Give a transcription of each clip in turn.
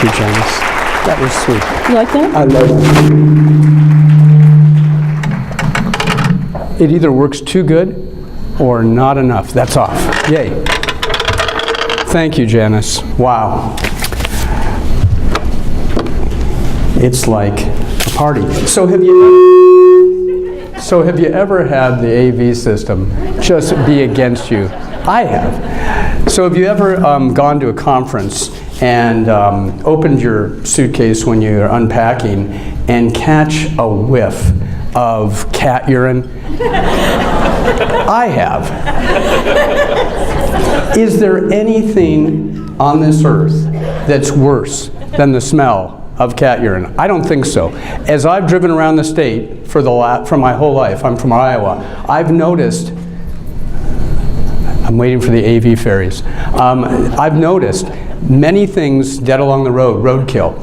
Thank you, Janice. That was sweet. You like that? I love it. It either works too good or not enough. That's off. Yay. Thank you, Janice. Wow. It's like a party. So have you ever had the AV system just be against you? I have. So have you ever gone to a conference and opened your suitcase when you're unpacking and catch a whiff of cat urine? I have. Is there anything on this earth that's worse than the smell of cat urine? I don't think so. As I've driven around the state for my whole life, I'm from Iowa, I've noticed, I'm waiting for the AV fairies, I've noticed many things dead along the road, roadkill.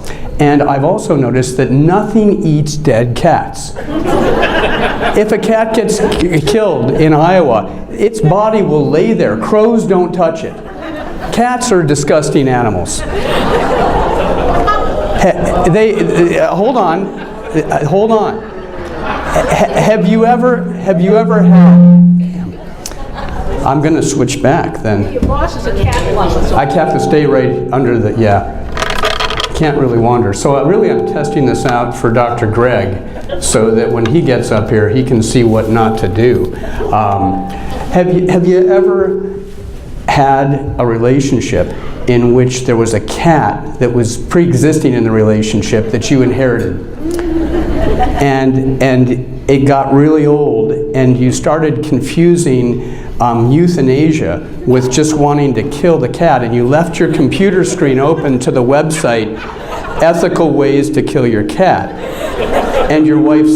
And I've also noticed that nothing eats dead cats. If a cat gets killed in Iowa, its body will lay there. Crows don't touch it. Cats are disgusting animals. Hold on. Have you ever had? I'm going to switch back then. Your boss is a cat lover. So I have to stay right under the, can't really wander. So really I'm testing this out for Dr. Greg so that when he gets up here, he can see what not to do. Have you ever had a relationship in which there was a cat that was pre-existing in the relationship that you inherited? And it got really old and you started confusing euthanasia with just wanting to kill the cat, and you left your computer screen open to the website Ethical Ways to Kill Your Cat, and your wife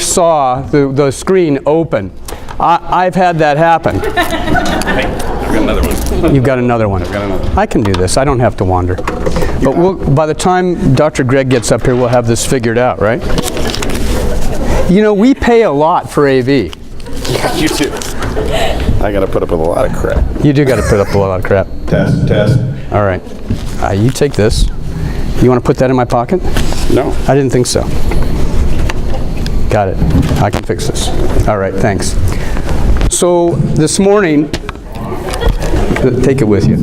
saw the screen open. I've had that happen. Hey, I've got another one. You've got another one. I've got another one. I can do this. I don't have to wander. But by the time Dr. Greg gets up here, we'll have this figured out, right? You know, we pay a lot for AV. Yeah, you too. I got to put up with a lot of crap. You do got to put up with a lot of crap. Test. All right. You take this. You want to put that in my pocket? No. I didn't think so. Got it. I can fix this. All right, thanks. So this morning, take it with you.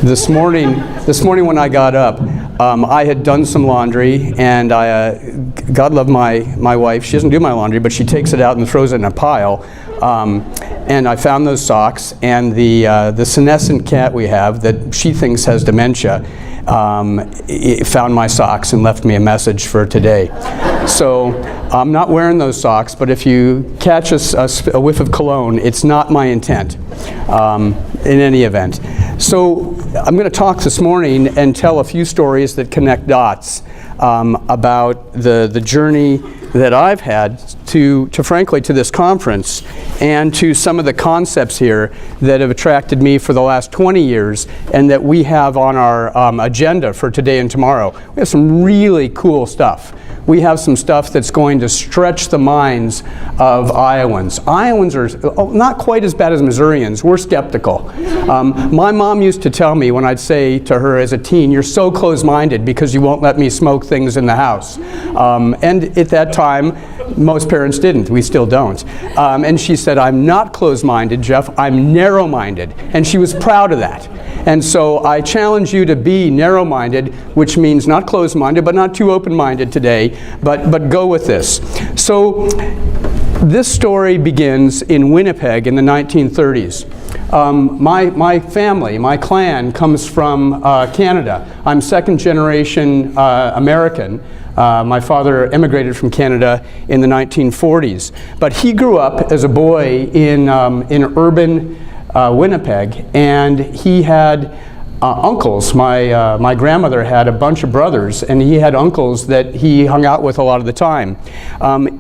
This morning when I got up, I had done some laundry, and God love my wife. She doesn't do my laundry, but she takes it out and throws it in a pile. And I found those socks, and the senescent cat we have that she thinks has dementia found my socks and left me a message for today. So I'm not wearing those socks, but if you catch a whiff of cologne, it's not my intent in any event. So I'm going to talk this morning and tell a few stories that connect dots about the journey that I've had to frankly to this conference, and to some of the concepts here that have attracted me for the last 20 years and that we have on our agenda for today and tomorrow. We have some really cool stuff. We have some stuff that's going to stretch the minds of Iowans. Iowans are not quite as bad as Missourians. We're skeptical. My mom used to tell me when I'd say to her as a teen, "You're so close-minded because you won't let me smoke things in the house." And at that time, most parents didn't. We still don't. And she said, "I'm not close-minded, Jeff. I'm narrow-minded." And she was proud of that. And so I challenge you to be narrow-minded, which means not closed-minded, but not too open-minded today, but go with this. So this story begins in Winnipeg in the 1930s. My family, my clan, comes from Canada. I'm second-generation American. My father immigrated from Canada in the 1940s. But he grew up as a boy in urban Winnipeg, and he had uncles. My grandmother had a bunch of brothers, and he had uncles that he hung out with a lot of the time.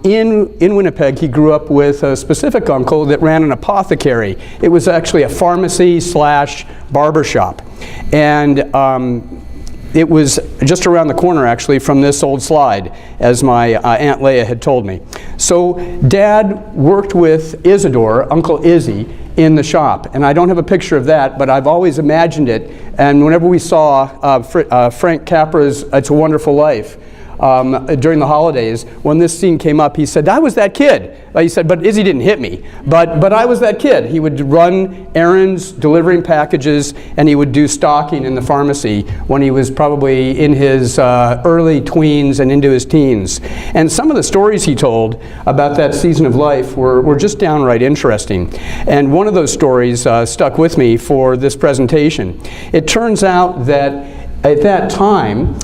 In Winnipeg, he grew up with a specific uncle that ran an apothecary. It was actually a pharmacy / barber shop. And it was just around the corner, actually, from this old slide, as my Aunt Leah had told me. So Dad worked with Isidore, Uncle Izzy, in the shop. And I don't have a picture of that, but I've always imagined it. And whenever we saw Frank Capra's It's a Wonderful Life, during the holidays, when this scene came up, he said, I was that kid. He said, but Izzy didn't hit me. But I was that kid. He would run errands, delivering packages, and he would do stocking in the pharmacy when he was probably in his early tweens and into his teens. And some of the stories he told about that season of life were just downright interesting. And one of those stories stuck with me for this presentation. It turns out that at that time,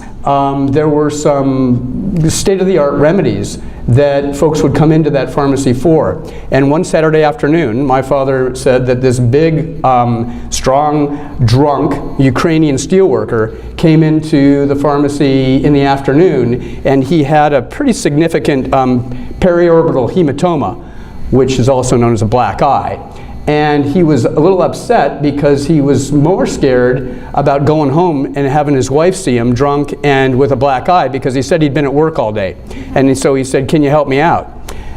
there were some state-of-the-art remedies that folks would come into that pharmacy for. And one Saturday afternoon, my father said that this big, strong, drunk Ukrainian steelworker came into the pharmacy in the afternoon, and he had a pretty significant periorbital hematoma, which is also known as a black eye. And he was a little upset because he was more scared about going home and having his wife see him drunk and with a black eye, because he said he'd been at work all day. And so he said, can you help me out?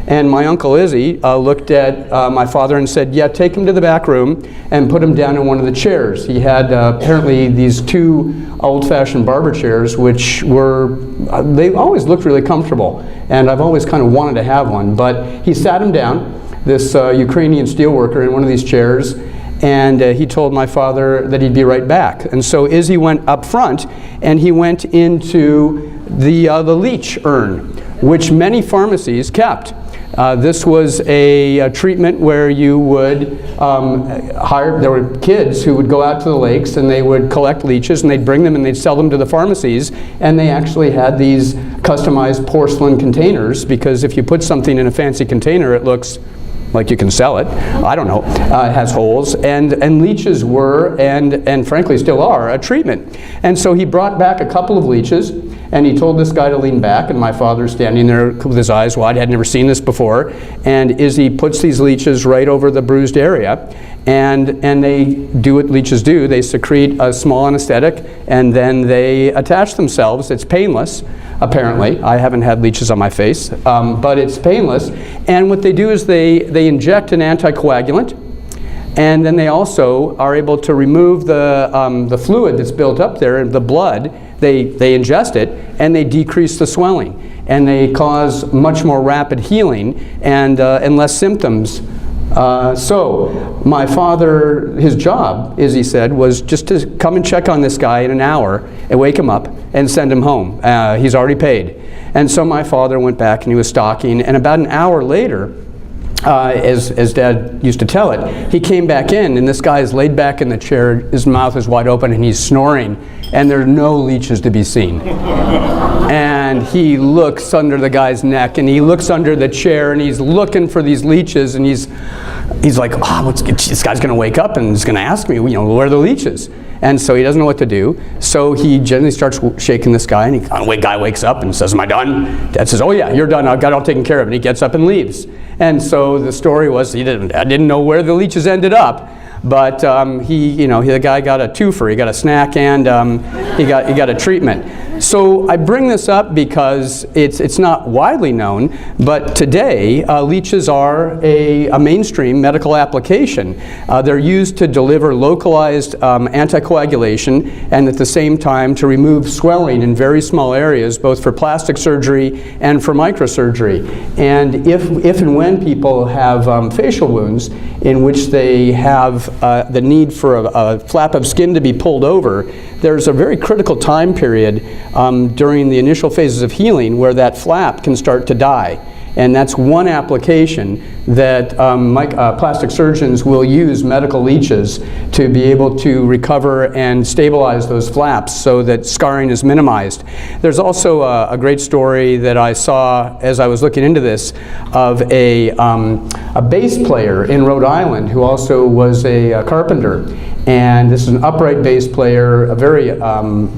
And my Uncle Izzy looked at my father and said, yeah, take him to the back room and put him down in one of the chairs. He had apparently these two old-fashioned barber chairs, which were, they always looked really comfortable. And I've always kind of wanted to have one. But he sat him down, this Ukrainian steelworker, in one of these chairs, and he told my father that he'd be right back. And so Izzy went up front, and he went into the leech urn, which many pharmacies kept. This was a treatment where you would there were kids who would go out to the lakes and they would collect leeches, and they'd bring them and they'd sell them to the pharmacies, and they actually had these customized porcelain containers, because if you put something in a fancy container, it looks like you can sell it. I don't know. It has holes. And leeches were, and frankly still are, a treatment. And so he brought back a couple of leeches, and he told this guy to lean back, and my father's standing there with his eyes wide. I had never seen this before. And Izzy puts these leeches right over the bruised area, and they do what leeches do. They secrete a small anesthetic, and then they attach themselves. It's painless, apparently. I haven't had leeches on my face, but it's painless. And what they do is they inject an anticoagulant, and then they also are able to remove the fluid that's built up there, the blood. They ingest it, and they decrease the swelling, and they cause much more rapid healing and less symptoms. So my father, his job, as he said, was just to come and check on this guy in an hour and wake him up and send him home. He's already paid. And so my father went back and he was stocking, and about an hour later, as Dad used to tell it, he came back in, and this guy is laid back in the chair, his mouth is wide open, and he's snoring, and there are no leeches to be seen. And he looks under the guy's neck, and he looks under the chair, and he's looking for these leeches, and he's like, this guy's going to wake up and he's going to ask me, where are the leeches? And so he doesn't know what to do. So he gently starts shaking this guy, and the guy wakes up and says, am I done? Dad says, oh yeah, you're done. I've got it all taken care of. And he gets up and leaves. And so the story was, I didn't know where the leeches ended up, but the guy got a twofer. He got a snack, and he got a treatment. So I bring this up because it's not widely known, but today leeches are a mainstream medical application. They're used to deliver localized anticoagulation, and at the same time to remove swelling in very small areas, both for plastic surgery and for microsurgery. And if and when people have facial wounds in which they have the need for a flap of skin to be pulled over, there's a very critical time period during the initial phases of healing where that flap can start to die. And that's one application that plastic surgeons will use medical leeches to be able to recover and stabilize those flaps so that scarring is minimized. There's also a great story that I saw as I was looking into this of a bass player in Rhode Island who also was a carpenter. And this is an upright bass player, a very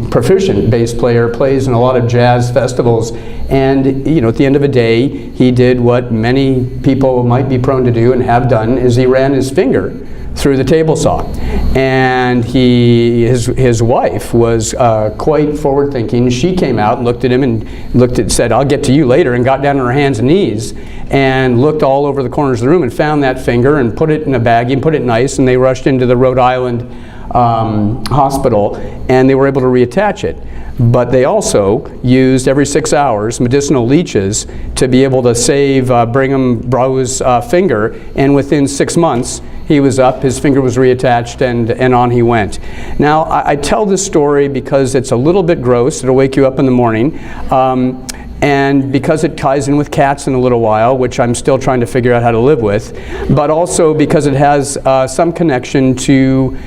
proficient bass player, plays in a lot of jazz festivals. And at the end of the day, he did what many people might be prone to do and have done, is he ran his finger through the table saw. And his wife was quite forward-thinking. She came out and looked at him and said, "I'll get to you later," and got down on her hands and knees and looked all over the corners of the room and found that finger and put it in a baggie and put it nice, and they rushed into the Rhode Island hospital, and they were able to reattach it. But they also used every 6 hours medicinal leeches to be able to save Brigham Bro's finger, and within 6 months he was up, his finger was reattached, and on he went. Now I tell this story because it's a little bit gross. It'll wake you up in the morning. And because it ties in with cats in a little while, which I'm still trying to figure out how to live with, but also because it has some connection to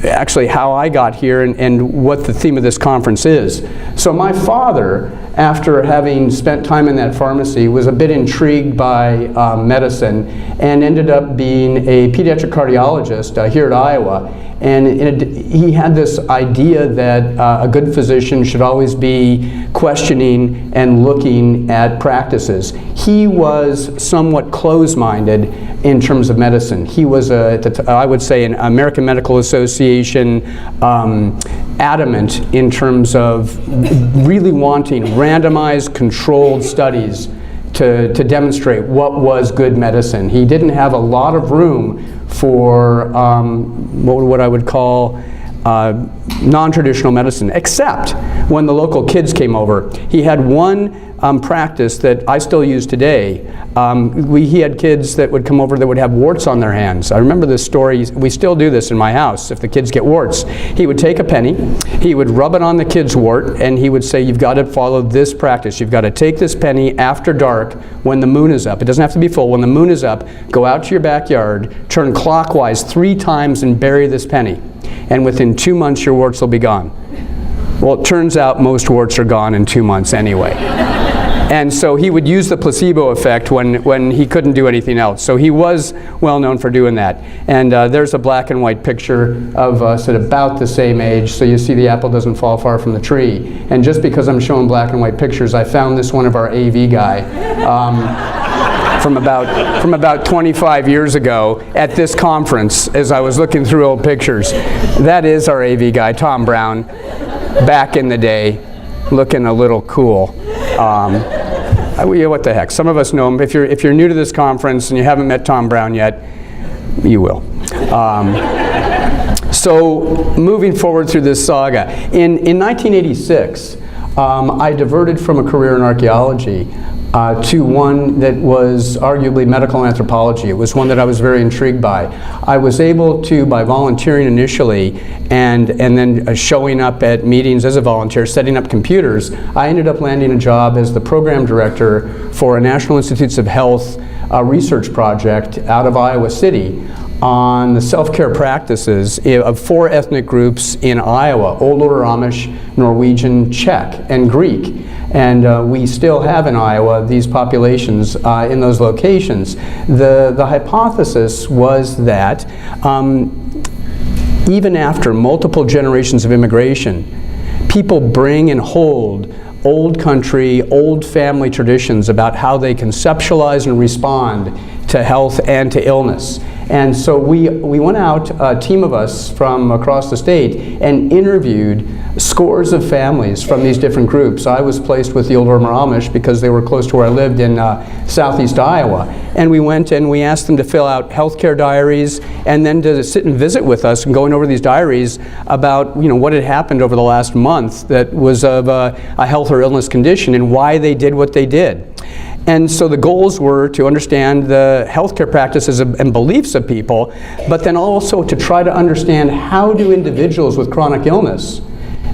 actually how I got here and what the theme of this conference is. So my father, after having spent time in that pharmacy, was a bit intrigued by medicine and ended up being a pediatric cardiologist here at Iowa. And he had this idea that a good physician should always be questioning and looking at practices. He was somewhat closed-minded in terms of medicine. He was, I would say, an American Medical Association adamant in terms of really wanting randomized controlled studies to demonstrate what was good medicine. He didn't have a lot of room for what I would call non-traditional medicine, except when the local kids came over. He had one practice that I still use today. He had kids that would come over that would have warts on their hands. I remember this story. We still do this in my house. If the kids get warts, he would take a penny, he would rub it on the kid's wart, and he would say, "You've got to follow this practice. You've got to take this penny after dark when the moon is up. It doesn't have to be full. When the moon is up, go out to your backyard, turn clockwise 3 times and bury this penny. And within 2 months, your warts will be gone." Well, it turns out most warts are gone in 2 months anyway. And so he would use the placebo effect when he couldn't do anything else. So he was well known for doing that. And there's a black and white picture of us at about the same age. So you see the apple doesn't fall far from the tree. And just because I'm showing black and white pictures, I found this one of our AV guy. From about 25 years ago at this conference as I was looking through old pictures. That is our AV guy, Tom Brown, back in the day, looking a little cool. What the heck? Some of us know him. If you're new to this conference and you haven't met Tom Brown yet, you will. So moving forward through this saga, in 1986, I diverted from a career in archaeology to one that was arguably medical anthropology. It was one that I was very intrigued by. I was able to, by volunteering initially and then showing up at meetings as a volunteer, setting up computers, I ended up landing a job as the program director for a National Institutes of Health research project out of Iowa City on the self-care practices of 4 ethnic groups in Iowa: Old Order Amish, Norwegian, Czech, and Greek. And we still have in Iowa these populations in those locations. The hypothesis was that even after multiple generations of immigration, people bring and hold old country, old family traditions about how they conceptualize and respond to health and to illness. And so we went out, a team of us from across the state, and interviewed scores of families from these different groups. I was placed with the Old Order Amish because they were close to where I lived in southeast Iowa. And we went and we asked them to fill out healthcare diaries and then to sit and visit with us and going over these diaries about what had happened over the last month that was of a health or illness condition and why they did what they did. And so the goals were to understand the healthcare practices and beliefs of people, but then also to try to understand how do individuals with chronic illness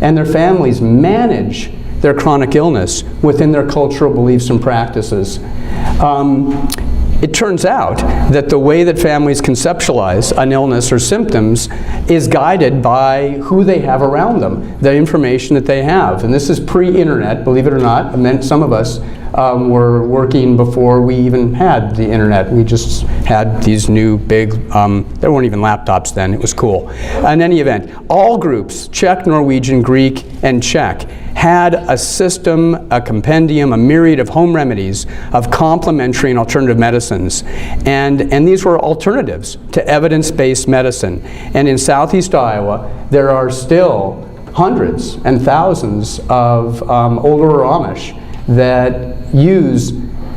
and their families manage their chronic illness within their cultural beliefs and practices. It turns out that the way that families conceptualize an illness or symptoms is guided by who they have around them, the information that they have. And this is pre-internet, believe it or not. It meant some of us were working before we even had the internet. We just had these new big, there weren't even laptops then, it was cool. In any event, all groups, Czech, Norwegian, Greek, and Czech, had a system, a compendium, a myriad of home remedies of complementary and alternative medicines. And these were alternatives to evidence-based medicine. And in southeast Iowa, there are still hundreds and thousands of older Amish that use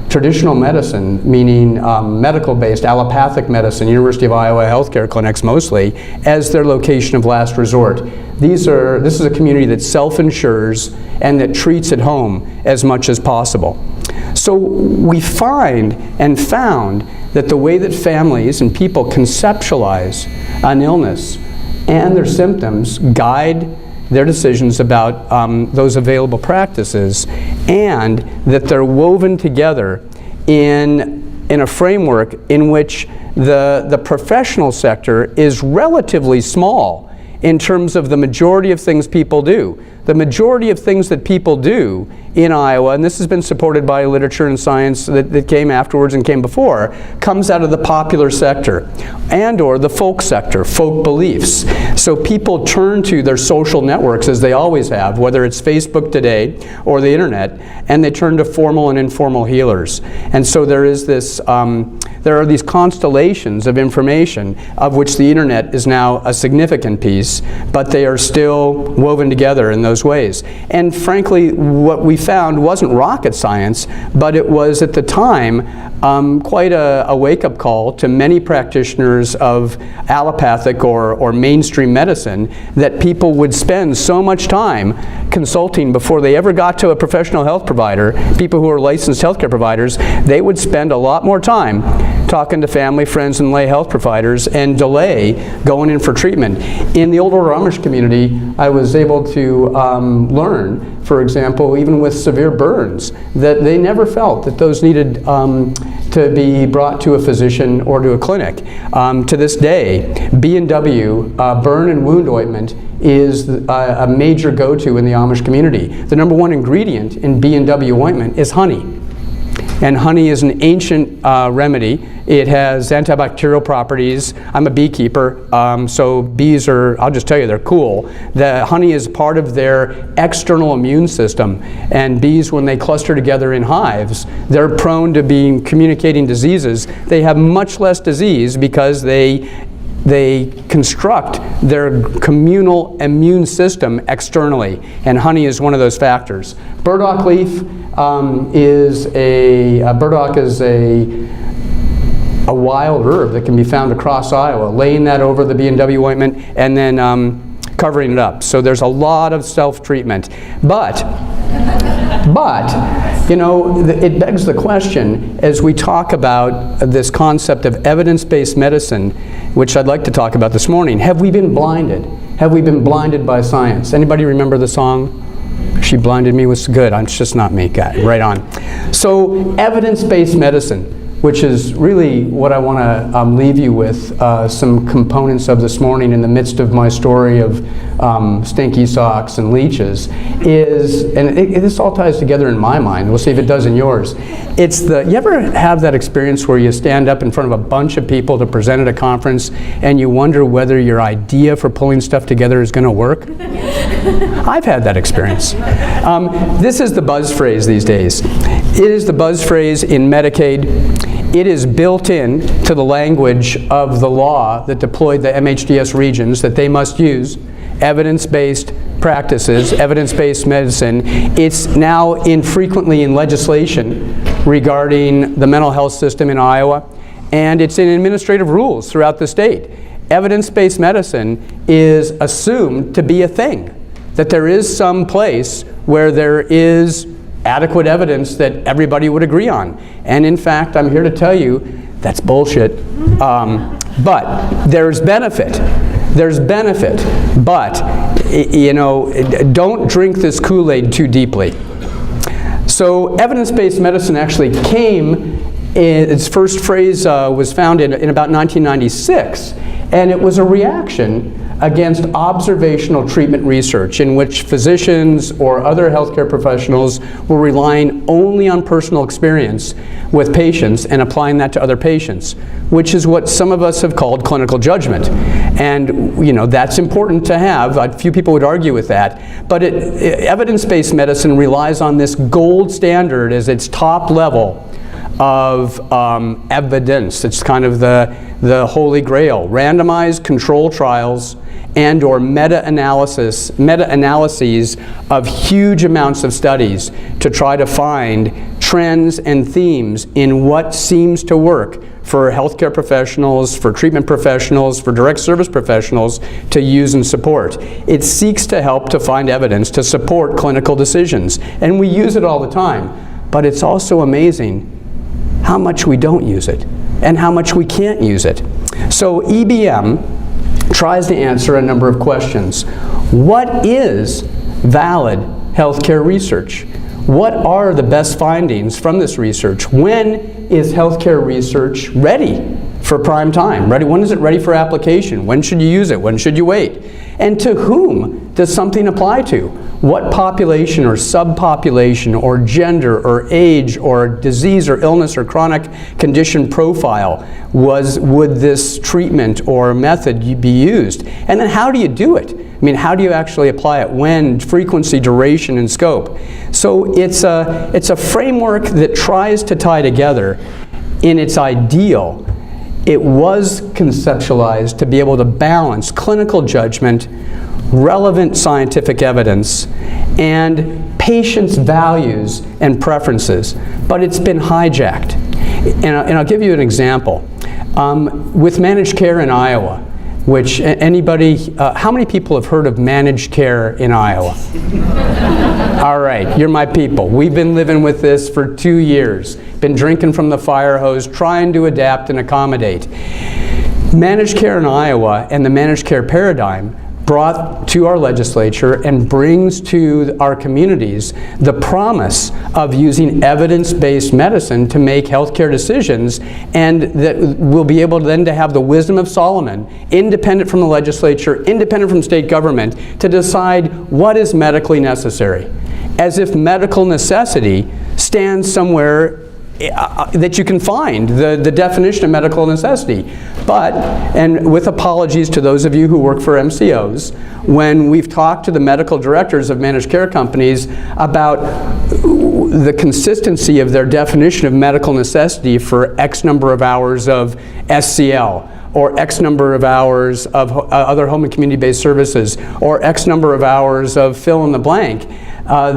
traditional medicine, meaning medical-based allopathic medicine, University of Iowa healthcare clinics mostly, as their location of last resort. This is a community that self-insures and that treats at home as much as possible. So we find and found that the way that families and people conceptualize an illness and their symptoms guide their decisions about those available practices, and that they're woven together in a framework in which the professional sector is relatively small in terms of the majority of things people do. The majority of things that people do in Iowa, and this has been supported by literature and science that came afterwards and came before, comes out of the popular sector and or the folk sector, folk beliefs. So people turn to their social networks, as they always have, whether it's Facebook today or the internet, and they turn to formal and informal healers. And so there is this, there are these constellations of information, of which the internet is now a significant piece, but they are still woven together in those ways. And frankly, what we found wasn't rocket science, but it was at the time quite a wake-up call to many practitioners of allopathic or mainstream medicine, that people would spend so much time consulting before they ever got to a professional health provider. People who are licensed healthcare providers, they would spend a lot more time talking to family, friends, and lay health providers and delay going in for treatment. In the older Amish community, I was able to learn, for example, even with severe burns, that they never felt that those needed to be brought to a physician or to a clinic. To this day, B&W, burn and wound ointment, is a major go-to in the Amish community. The number one ingredient in B&W ointment is honey. And honey is an ancient remedy. It has antibacterial properties. I'm a beekeeper, so bees are, I'll just tell you, they're cool. The honey is part of their external immune system. And bees, when they cluster together in hives, they're prone to being communicating diseases. They have much less disease because they construct their communal immune system externally, and honey is one of those factors. Burdock leaf is a wild herb that can be found across Iowa. Laying that over the B&W ointment and then covering it up. So there's a lot of self-treatment. But you know, it begs the question, as we talk about this concept of evidence-based medicine, which I'd like to talk about this morning, have we been blinded? Have we been blinded by science? Anybody remember the song? She blinded me with good. It's just not me, guy. Right on. So evidence-based medicine, which is really what I want to leave you with, some components of this morning in the midst of my story of stinky socks and leeches, is, and this all ties together in my mind, we'll see if it does in yours. It's you ever have that experience where you stand up in front of a bunch of people to present at a conference and you wonder whether your idea for pulling stuff together is going to work? I've had that experience. This is the buzz phrase these days. It is the buzz phrase in Medicaid. It is built in to the language of the law that deployed the MHDS regions, that they must use evidence-based practices, evidence-based medicine. It's now frequently in legislation regarding the mental health system in Iowa, and it's in administrative rules throughout the state. Evidence-based medicine is assumed to be a thing, that there is some place where there is adequate evidence that everybody would agree on. And in fact, I'm here to tell you that's bullshit. But there's benefit. There's benefit. But, you know, don't drink this Kool-Aid too deeply. So evidence-based medicine actually came, its first phrase was found in about 1996. And it was a reaction against observational treatment research in which physicians or other healthcare professionals were relying only on personal experience with patients and applying that to other patients, which is what some of us have called clinical judgment. And that's important to have. A few people would argue with that. But evidence-based medicine relies on this gold standard as its top level of evidence. It's kind of the holy grail. Randomized control trials and or meta-analyses of huge amounts of studies to try to find trends and themes in what seems to work for healthcare professionals, for treatment professionals, for direct service professionals to use and support. It seeks to help to find evidence to support clinical decisions. And we use it all the time. But it's also amazing how much we don't use it and how much we can't use it. So EBM tries to answer a number of questions. What is valid healthcare research? What are the best findings from this research? When is healthcare research ready for prime time? When is it ready for application? When should you use it? When should you wait? And to whom does something apply to? What population or subpopulation or gender or age or disease or illness or chronic condition profile would this treatment or method be used? And then how do you do it? I mean, how do you actually apply it? When, frequency, duration, and scope? So it's a framework that tries to tie together, in its ideal, it was conceptualized to be able to balance clinical judgment, relevant scientific evidence, and patients' values and preferences. But it's been hijacked. And I'll give you an example. With managed care in Iowa, which how many people have heard of managed care in Iowa? All right, you're my people. We've been living with this for 2 years. Been drinking from the fire hose, trying to adapt and accommodate. Managed care in Iowa and the managed care paradigm brought to our legislature and brings to our communities the promise of using evidence-based medicine to make healthcare decisions, and that we'll be able then to have the wisdom of Solomon, independent from the legislature, independent from state government, to decide what is medically necessary, as if medical necessity stands somewhere that you can find, the definition of medical necessity. But, and with apologies to those of you who work for MCOs, when we've talked to the medical directors of managed care companies about the consistency of their definition of medical necessity for X number of hours of SCL, or X number of hours of other home and community-based services, or X number of hours of fill in the blank,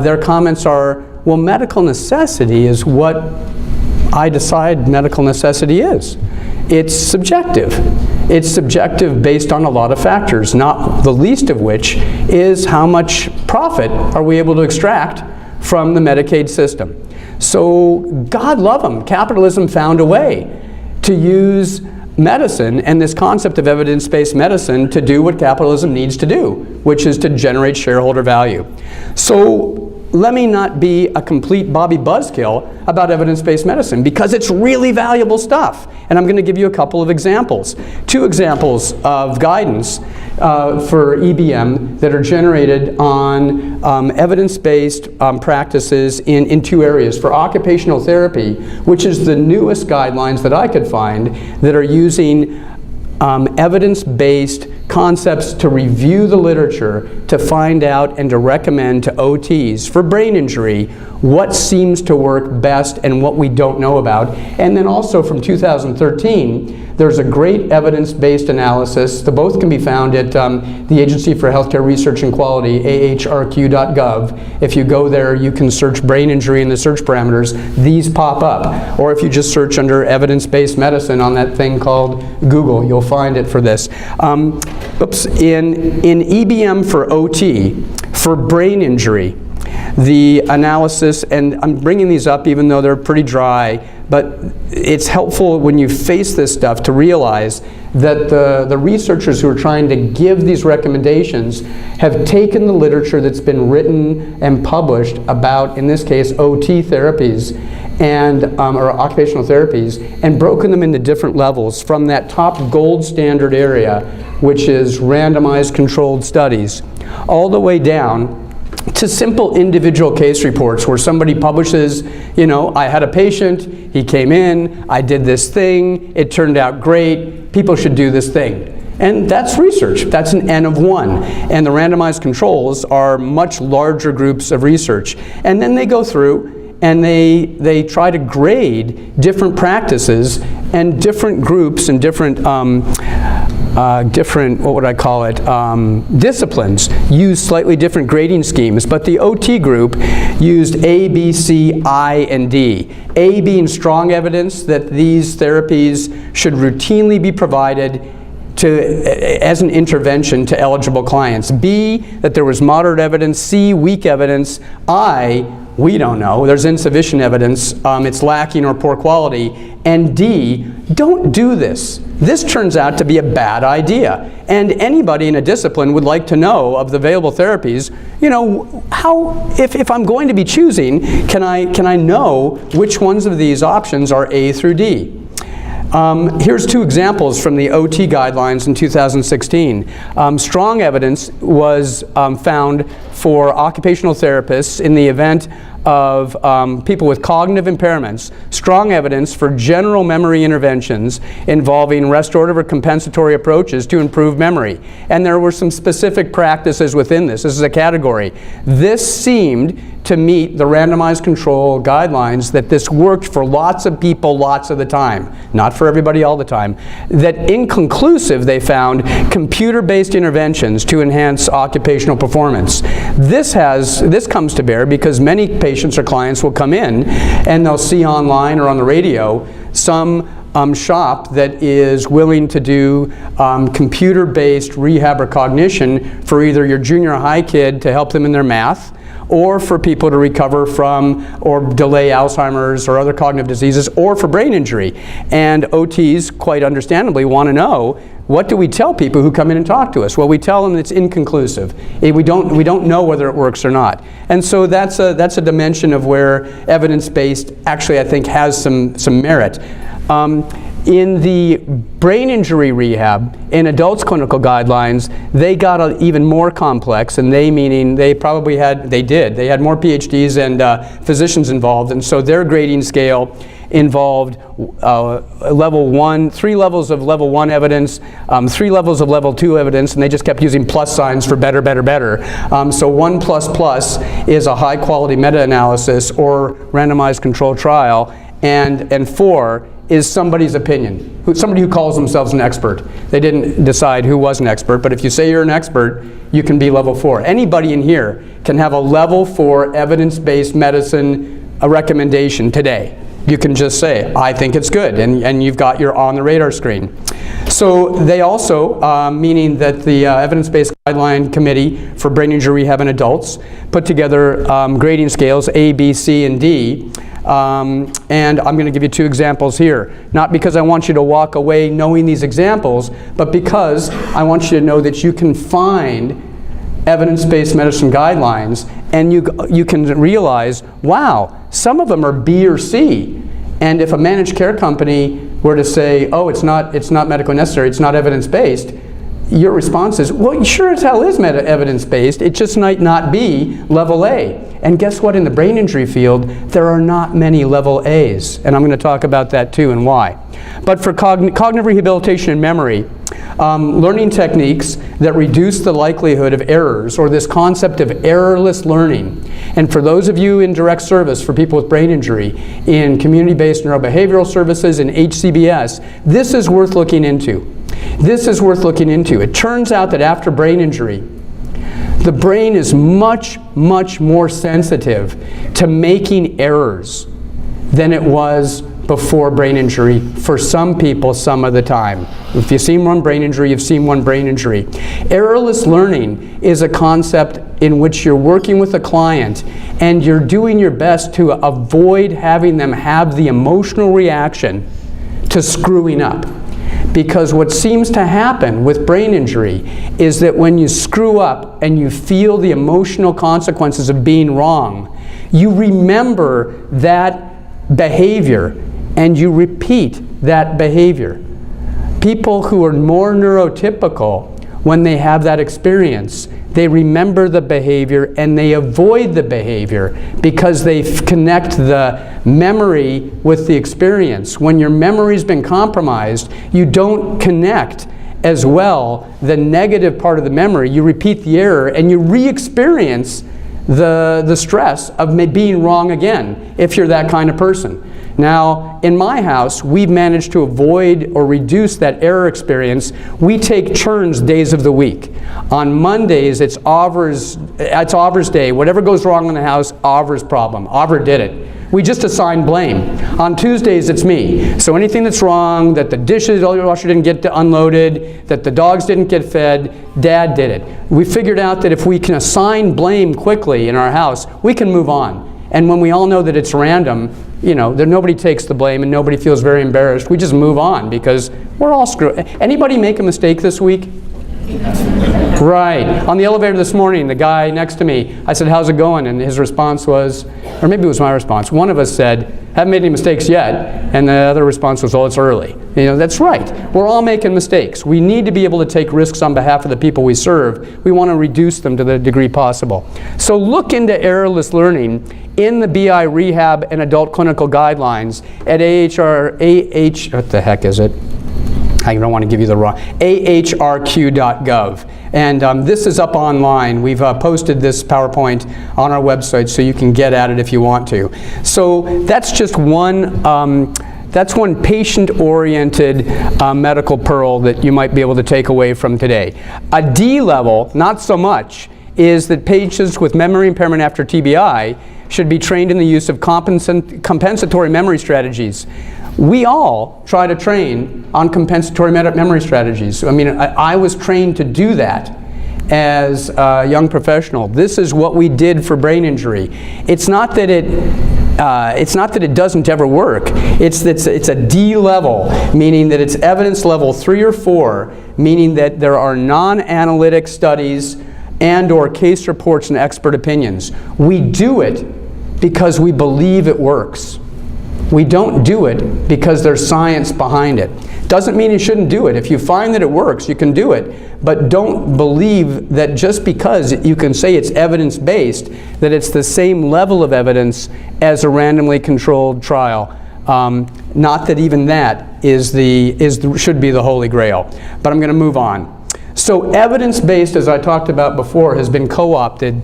their comments are, well, medical necessity is what I decide medical necessity is. It's subjective. It's subjective based on a lot of factors, not the least of which is how much profit are we able to extract from the Medicaid system. So God love them, capitalism found a way to use medicine and this concept of evidence-based medicine to do what capitalism needs to do, which is to generate shareholder value. So let me not be a complete Bobby Buzzkill about evidence-based medicine, because it's really valuable stuff. And I'm going to give you a couple of examples. 2 examples of guidance for EBM that are generated on evidence-based practices in 2 areas. For occupational therapy, which is the newest guidelines that I could find that are using evidence-based concepts to review the literature to find out and to recommend to OTs for brain injury what seems to work best and what we don't know about. And then also from 2013, there's a great evidence-based analysis. The both can be found at the Agency for Healthcare Research and Quality, ahrq.gov. If you go there, you can search brain injury in the search parameters. These pop up. Or if you just search under evidence-based medicine on that thing called Google, you'll find it for this. In EBM for OT, for brain injury, the analysis, and I'm bringing these up even though they're pretty dry, but it's helpful when you face this stuff to realize that the researchers who are trying to give these recommendations have taken the literature that's been written and published about, in this case, OT therapies, and or occupational therapies, and broken them into different levels from that top gold standard area, which is randomized controlled studies, all the way down to simple individual case reports where somebody publishes, you know, I had a patient, he came in, I did this thing, it turned out great, people should do this thing. And that's research. That's an N of 1. And the randomized controls are much larger groups of research. And then they go through and they try to grade different practices and different groups and different what would I call it, disciplines use slightly different grading schemes, but the OT group used A, B, C, I, and D. A being strong evidence that these therapies should routinely be provided as an intervention to eligible clients. B, that there was moderate evidence. C, weak evidence. I, we don't know, there's insufficient evidence, it's lacking or poor quality. And D, don't do this. This turns out to be a bad idea. And anybody in a discipline would like to know of the available therapies, you know, how, if I'm going to be choosing, can I know which ones of these options are A through D? Here's 2 examples from the OT guidelines in 2016. Strong evidence was found for occupational therapists in the event of people with cognitive impairments, strong evidence for general memory interventions involving restorative or compensatory approaches to improve memory. And there were some specific practices within this. This is a category. This seemed to meet the randomized control guidelines, that this worked for lots of people lots of the time, not for everybody all the time. That inconclusive, they found computer-based interventions to enhance occupational performance. This comes to bear because many patients or clients will come in and they'll see online or on the radio some shop that is willing to do computer-based rehab or cognition for either your junior high kid to help them in their math, or for people to recover from or delay Alzheimer's or other cognitive diseases, or for brain injury. And OTs, quite understandably, want to know, what do we tell people who come in and talk to us? Well, we tell them it's inconclusive. We don't know whether it works or not. And so that's a dimension of where evidence-based actually, I think, has some merit. In the brain injury rehab, in adults clinical guidelines, they got even more complex, and they meaning they had more PhDs and physicians involved, and so their grading scale involved level 1, 3 levels of level 1 evidence, 3 levels of level 2 evidence, and they just kept using plus signs for better, better, better. So 1++ is a high quality meta-analysis or randomized controlled trial, and 4 is somebody's opinion, somebody who calls themselves an expert. They didn't decide who was an expert, but if you say you're an expert, you can be level 4. Anybody in here can have a level 4 evidence-based medicine recommendation today. You can just say, I think it's good, and you've got your on the radar screen. So they also, meaning that the Evidence-Based Guideline Committee for Brain Injury Rehab in Adults put together grading scales A, B, C, and D. And I'm going to give you 2 examples here. Not because I want you to walk away knowing these examples, but because I want you to know that you can find evidence-based medicine guidelines, and you can realize, wow, some of them are B or C. And if a managed care company were to say, oh, it's not medically necessary, it's not evidence-based, your response is, well, sure as hell is evidence-based, it just might not be level A. And guess what, in the brain injury field, there are not many level A's. And I'm going to talk about that too and why. But for cognitive rehabilitation and memory, learning techniques that reduce the likelihood of errors, or this concept of errorless learning. And for those of you in direct service for people with brain injury, in community-based neurobehavioral services, in HCBS, this is worth looking into. This is worth looking into. It turns out that after brain injury, the brain is much, much more sensitive to making errors than it was before brain injury for some people some of the time. If you've seen one brain injury, you've seen one brain injury. Errorless learning is a concept in which you're working with a client and you're doing your best to avoid having them have the emotional reaction to screwing up. Because what seems to happen with brain injury is that when you screw up and you feel the emotional consequences of being wrong, you remember that behavior and you repeat that behavior. People who are more neurotypical, when they have that experience, they remember the behavior and they avoid the behavior because they connect the memory with the experience. When your memory's been compromised, you don't connect as well the negative part of the memory. You repeat the error and you re-experience the stress of being wrong again, if you're that kind of person. Now, in my house, we've managed to avoid or reduce that error experience. We take turns days of the week. On Mondays, it's Auver's day. Whatever goes wrong in the house, Auver's problem. Auver did it. We just assign blame. On Tuesdays, it's me. So anything that's wrong, that the dishwasher didn't get unloaded, that the dogs didn't get fed, Dad did it. We figured out that if we can assign blame quickly in our house, we can move on. And when we all know that it's random, you know, that nobody takes the blame and nobody feels very embarrassed, we just move on because we're all screwed. Anybody make a mistake this week? Right. On the elevator this morning, the guy next to me, I said, how's it going? And his response was, or maybe it was my response, one of us said, haven't made any mistakes yet. And the other response was, oh, it's early. You know, that's right. We're all making mistakes. We need to be able to take risks on behalf of the people we serve. We want to reduce them to the degree possible. So look into errorless learning in the BI Rehab and Adult Clinical Guidelines at what the heck is it? I don't want to give you the wrong, ahrq.gov. And this is up online. We've posted this PowerPoint on our website so you can get at it if you want to. So that's just one patient-oriented medical pearl that you might be able to take away from today. A D level, not so much, is that patients with memory impairment after TBI should be trained in the use of compensatory memory strategies. We all try to train on compensatory memory strategies. I mean, I was trained to do that as a young professional. This is what we did for brain injury. It's not that it doesn't ever work. It's a D level, meaning that it's evidence level 3 or 4, meaning that there are non-analytic studies and or case reports and expert opinions. We do it because we believe it works. We don't do it because there's science behind it. Doesn't mean you shouldn't do it. If you find that it works, you can do it. But don't believe that just because you can say it's evidence-based, that it's the same level of evidence as a randomly controlled trial. Not that even that should be the holy grail. But I'm going to move on. So evidence-based, as I talked about before, has been co-opted,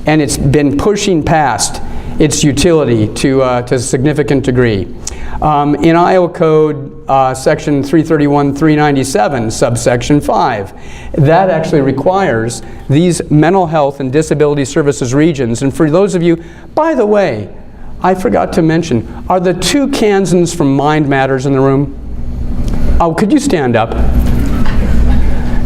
and it's been pushing past its utility to a significant degree. In Iowa Code section 331-397, subsection 5, that actually requires these mental health and disability services regions. And for those of you, by the way, I forgot to mention, are the 2 Kansans from Mind Matters in the room? Oh, could you stand up?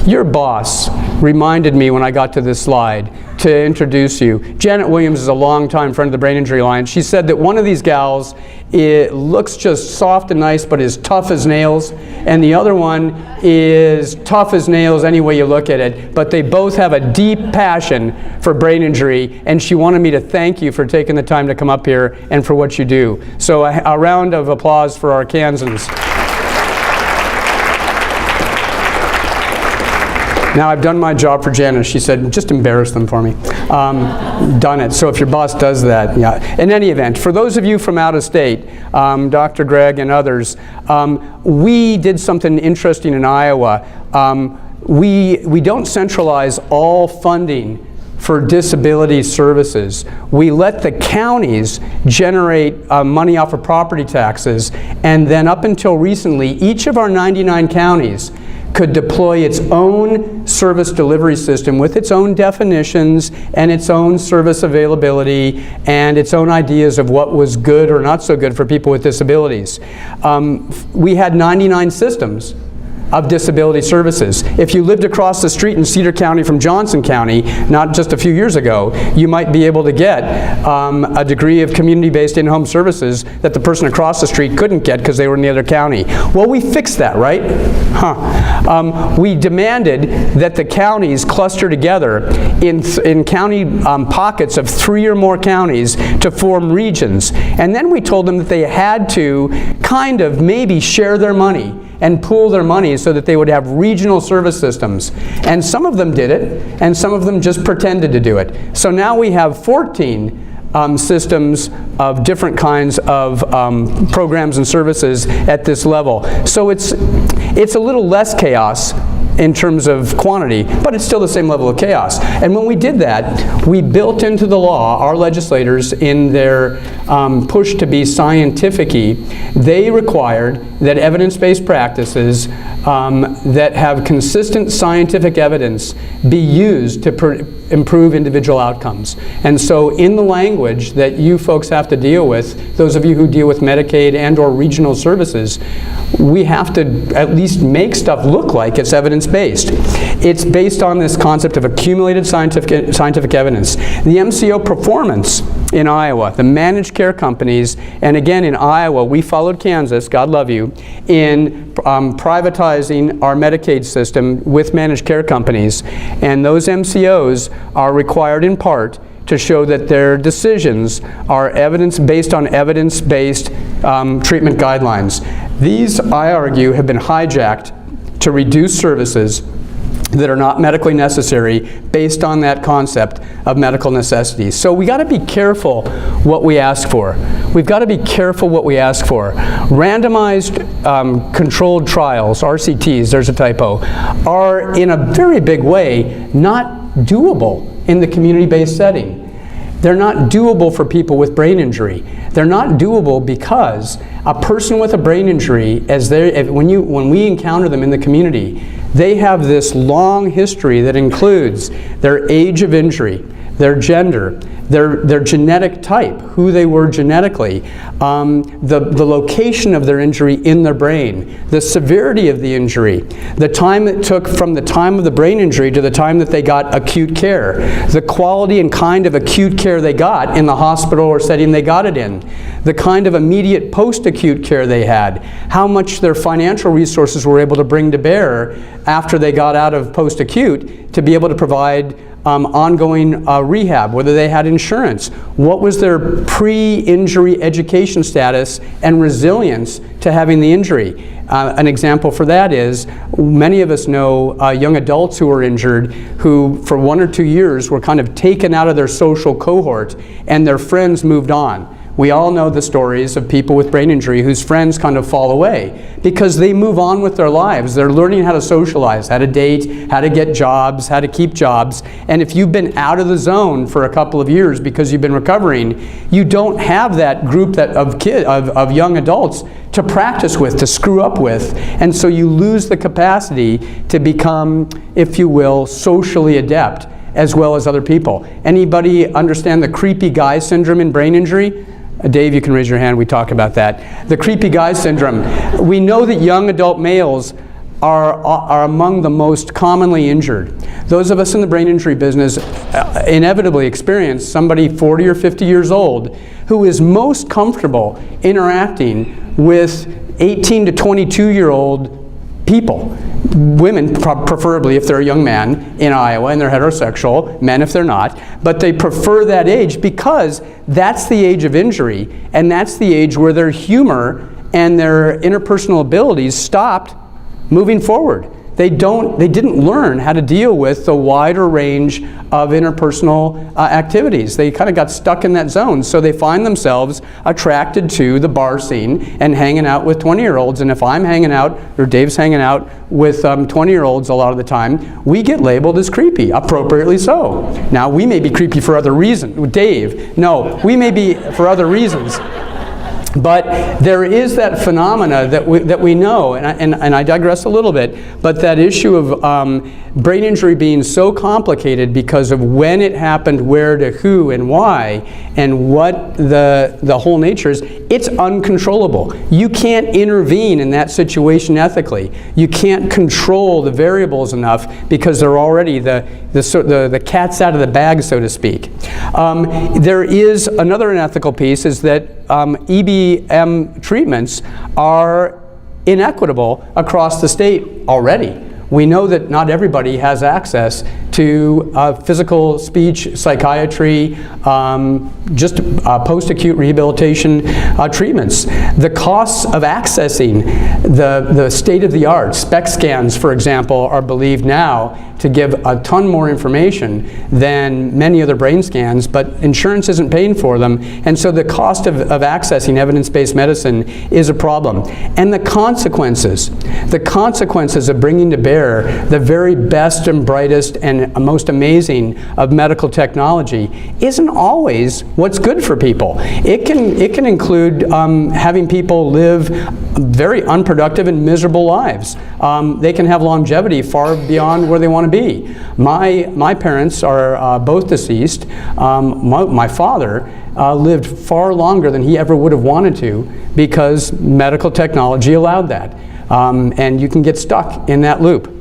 Your boss reminded me when I got to this slide to introduce you. Janet Williams is a longtime friend of the Brain Injury Alliance. She said that one of these gals, it looks just soft and nice but is tough as nails, and the other one is tough as nails any way you look at it, but they both have a deep passion for brain injury, and she wanted me to thank you for taking the time to come up here and for what you do. So a round of applause for our Kansans. Now, I've done my job for Janet. She said, just embarrass them for me. Done it. So if your boss does that, yeah. In any event, for those of you from out of state, Dr. Greg and others, we did something interesting in Iowa. We don't centralize all funding for disability services. We let the counties generate money off of property taxes, and then up until recently, each of our 99 counties could deploy its own service delivery system with its own definitions and its own service availability and its own ideas of what was good or not so good for people with disabilities. We had 99 systems of disability services. If you lived across the street in Cedar County from Johnson County, not just a few years ago, you might be able to get a degree of community-based in-home services that the person across the street couldn't get because they were in the other county. Well, we fixed that, right? We demanded that the counties cluster together in county pockets of 3 or more counties to form regions. And then we told them that they had to kind of maybe share their money and pool their money so that they would have regional service systems. And some of them did it, and some of them just pretended to do it. So now we have 14 systems of different kinds of programs and services at this level. So it's a little less chaos in terms of quantity, but it's still the same level of chaos. And when we did that, we built into the law, our legislators, in their push to be scientific-y, they required that evidence-based practices that have consistent scientific evidence be used to improve individual outcomes. And so in the language that you folks have to deal with, those of you who deal with Medicaid and or regional services, we have to at least make stuff look like it's evidence-based. It's based on this concept of accumulated scientific evidence. The MCO performance in Iowa, the managed care companies, and again in Iowa, we followed Kansas, God love you, in privatizing our Medicaid system with managed care companies. And those MCOs are required in part to show that their decisions are based on evidence-based treatment guidelines. These, I argue, have been hijacked to reduce services that are not medically necessary based on that concept of medical necessity. So we got to be careful what we ask for. We've got to be careful what we ask for. Randomized controlled trials, RCTs, there's a typo, are in a very big way not doable in the community-based setting. They're not doable for people with brain injury. They're not doable because a person with a brain injury, when we encounter them in the community, they have this long history that includes their age of injury, their gender, their genetic type, who they were genetically, the location of their injury in their brain, the severity of the injury, the time it took from the time of the brain injury to the time that they got acute care, the quality and kind of acute care they got in the hospital or setting they got it in, the kind of immediate post-acute care they had, how much their financial resources were able to bring to bear after they got out of post-acute to be able to provide ongoing rehab, whether they had insurance, what was their pre-injury education status and resilience to having the injury. An example for that is, many of us know young adults who were injured who for 1 or 2 years were kind of taken out of their social cohort and their friends moved on. We all know the stories of people with brain injury whose friends kind of fall away because they move on with their lives. They're learning how to socialize, how to date, how to get jobs, how to keep jobs. And if you've been out of the zone for a couple of years because you've been recovering, you don't have that group of young adults to practice with, to screw up with. And so you lose the capacity to become, if you will, socially adept as well as other people. Anybody understand the creepy guy syndrome in brain injury? Dave, you can raise your hand, we talk about that. The creepy guy syndrome. We know that young adult males are among the most commonly injured. Those of us in the brain injury business inevitably experience somebody 40 or 50 years old who is most comfortable interacting with 18 to 22-year-old people. Women, preferably if they're a young man in Iowa and they're heterosexual, men if they're not, but they prefer that age because that's the age of injury and that's the age where their humor and their interpersonal abilities stopped moving forward. They didn't learn how to deal with the wider range of interpersonal activities. They kind of got stuck in that zone, so they find themselves attracted to the bar scene and hanging out with 20-year-olds. And if I'm hanging out, or Dave's hanging out with 20-year-olds a lot of the time, we get labeled as creepy, appropriately so. Now, we may be creepy for other reasons. Dave, no, we may be for other reasons. But there is that phenomena that we know, and I digress a little bit, but that issue of brain injury being so complicated because of when it happened, where to who and why, and what the whole nature is, it's uncontrollable. You can't intervene in that situation ethically. You can't control the variables enough because they're already the cat's out of the bag, so to speak. There is another unethical piece, is that EBM treatments are inequitable across the state already. We know that not everybody has access to physical speech psychiatry, just post-acute rehabilitation treatments. The costs of accessing the state-of-the-art SPECT scans, for example, are believed now to give a ton more information than many other brain scans, but insurance isn't paying for them, and so the cost of accessing evidence-based medicine is a problem. And the consequences of bringing to bear the very best and brightest and most amazing of medical technology isn't always what's good for people. It can include having people live very unproductive and miserable lives. They can have longevity far beyond where they want to be. My parents are both deceased. My father lived far longer than he ever would have wanted to because medical technology allowed that. And you can get stuck in that loop.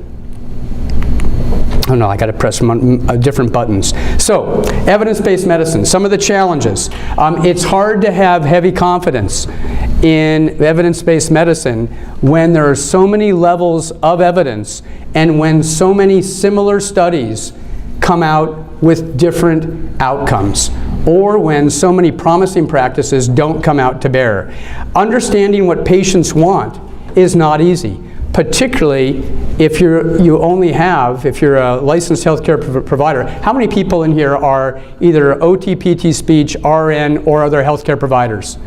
Oh no, I got to press some different buttons. So, evidence-based medicine, some of the challenges. It's hard to have heavy confidence in evidence-based medicine when there are so many levels of evidence and when so many similar studies come out with different outcomes, or when so many promising practices don't come out to bear. Understanding what patients want is not easy, particularly if you're a licensed healthcare provider. How many people in here are either OT, PT, speech, RN, or other healthcare providers?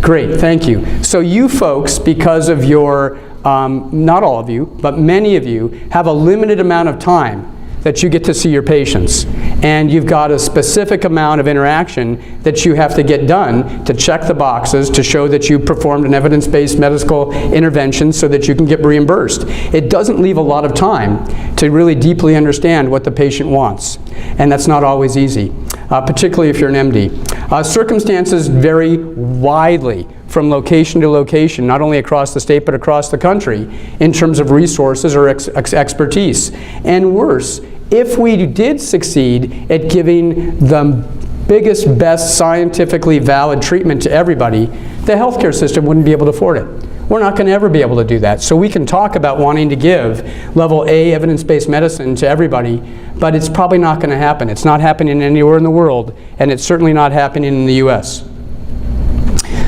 Great, thank you. So you folks, because of your, not all of you, but many of you, have a limited amount of time that you get to see your patients. And you've got a specific amount of interaction that you have to get done to check the boxes to show that you performed an evidence-based medical intervention so that you can get reimbursed. It doesn't leave a lot of time to really deeply understand what the patient wants. And that's not always easy, particularly if you're an MD. Circumstances vary widely from location to location, not only across the state but across the country, in terms of resources or expertise. And worse, if we did succeed at giving the biggest, best scientifically valid treatment to everybody, the healthcare system wouldn't be able to afford it. We're not going to ever be able to do that. So we can talk about wanting to give level A evidence-based medicine to everybody, but it's probably not going to happen. It's not happening anywhere in the world, and it's certainly not happening in the US.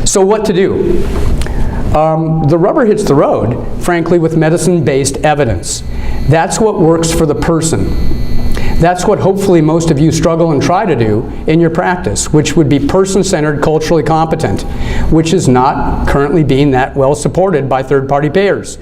So what to do? The rubber hits the road, frankly, with medicine-based evidence. That's what works for the person. That's what hopefully most of you struggle and try to do in your practice, which would be person-centered, culturally competent, which is not currently being that well supported by third-party payers.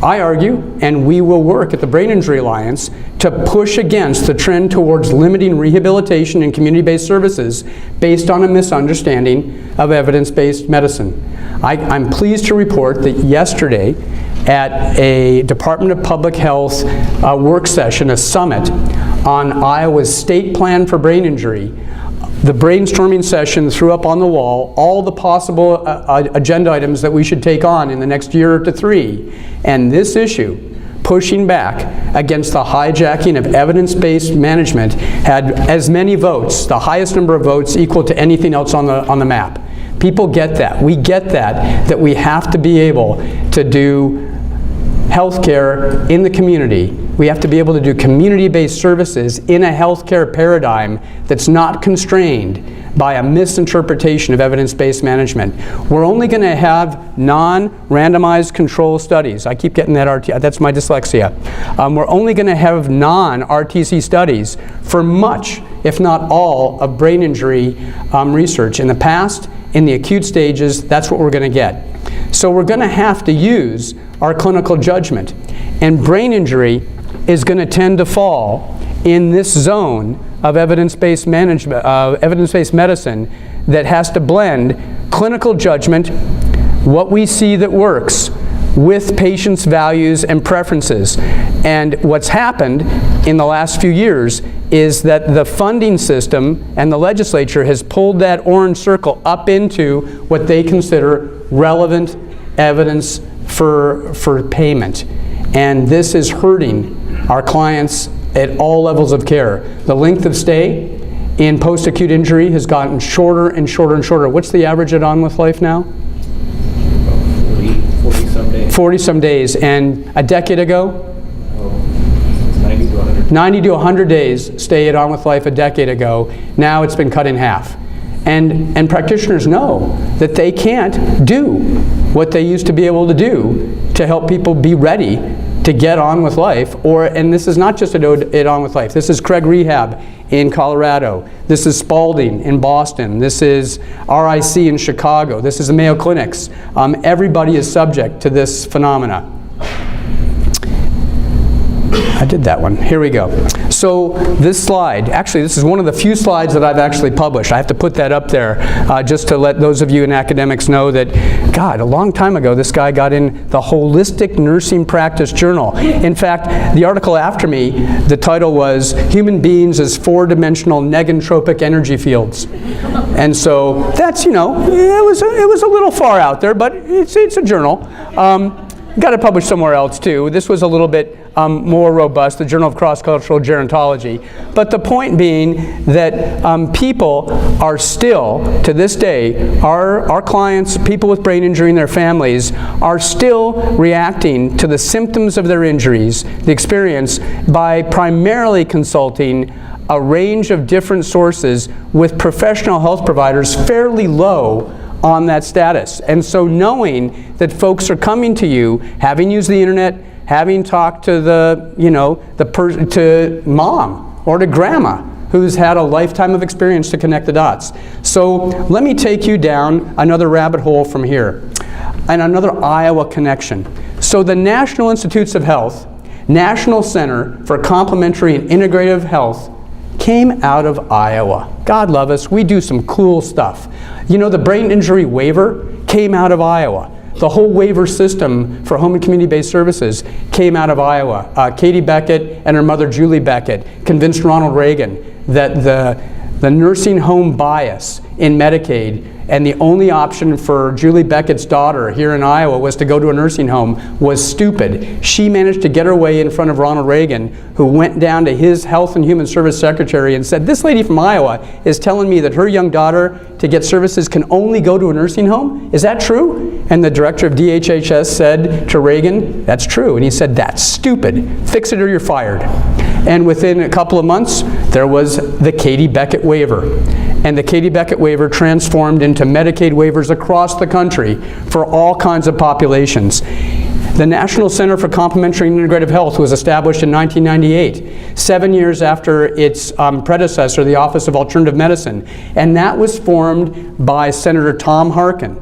I argue, and we will work at the Brain Injury Alliance to push against the trend towards limiting rehabilitation and community-based services based on a misunderstanding of evidence-based medicine. I'm pleased to report that yesterday at a Department of Public Health work session, a summit on Iowa's state plan for brain injury, the brainstorming session threw up on the wall all the possible agenda items that we should take on in the next year to 3. And this issue, pushing back against the hijacking of evidence-based management, had as many votes, the highest number of votes equal to anything else on the map. People get that. We get that we have to be able to do healthcare in the community. We have to be able to do community-based services in a healthcare paradigm that's not constrained by a misinterpretation of evidence-based management. We're only going to have non-randomized control studies. I keep getting that that's my dyslexia. We're only going to have non-RTC studies for much, if not all, of brain injury research. In the past, in the acute stages, that's what we're going to get. So we're going to have to use our clinical judgment. And brain injury is going to tend to fall in this zone of evidence-based management, evidence-based medicine that has to blend clinical judgment, what we see that works, with patients' values and preferences. And what's happened in the last few years is that the funding system and the legislature has pulled that orange circle up into what they consider relevant evidence for payment. And this is hurting our clients at all levels of care. The length of stay in post-acute injury has gotten shorter and shorter and shorter. What's the average at On With Life now? 40-some days. 40-some days. And a decade ago? 90 to 100. 90 to 100 days stay at On With Life a decade ago. Now it's been cut in half. And practitioners know that they can't do what they used to be able to do to help people be ready to get on with life. And this is not just at On With Life. This is Craig Rehab in Colorado. This is Spalding in Boston. This is RIC in Chicago. This is the Mayo Clinics. Everybody is subject to this phenomena. I did that one. Here we go. So this slide, actually this is one of the few slides that I've actually published. I have to put that up there just to let those of you in academics know that, God, a long time ago this guy got in the Holistic Nursing Practice Journal. In fact, the article after me, the title was Human Beings as Four-Dimensional Negentropic Energy Fields. And so that's, you know, it was a little far out there, but it's a journal. Got it published somewhere else too. This was a little bit more robust, the Journal of Cross-Cultural Gerontology. But the point being that people are still, to this day, our clients, people with brain injury and their families, are still reacting to the symptoms of their injuries, the experience, by primarily consulting a range of different sources with professional health providers fairly low on that status. And so knowing that folks are coming to you, having used the internet, having talked to to mom or to grandma who's had a lifetime of experience to connect the dots. So let me take you down another rabbit hole from here, and another Iowa connection. So the National Institutes of Health, National Center for Complementary and Integrative Health, came out of Iowa. God love us, we do some cool stuff. You know, the brain injury waiver came out of Iowa. The whole waiver system for home and community-based services came out of Iowa. Katie Beckett and her mother Julie Beckett convinced Ronald Reagan that the nursing home bias in Medicaid, and the only option for Julie Beckett's daughter here in Iowa was to go to a nursing home, was stupid. She managed to get her way in front of Ronald Reagan, who went down to his Health and Human Service Secretary and said, this lady from Iowa is telling me that her young daughter to get services can only go to a nursing home? Is that true? And the director of DHHS said to Reagan, that's true. And he said, that's stupid. Fix it or you're fired. And within a couple of months, there was the Katie Beckett waiver. And the Katie Beckett waiver transformed into Medicaid waivers across the country for all kinds of populations. The National Center for Complementary and Integrative Health was established in 1998, 7 years after its predecessor, the Office of Alternative Medicine. And that was formed by Senator Tom Harkin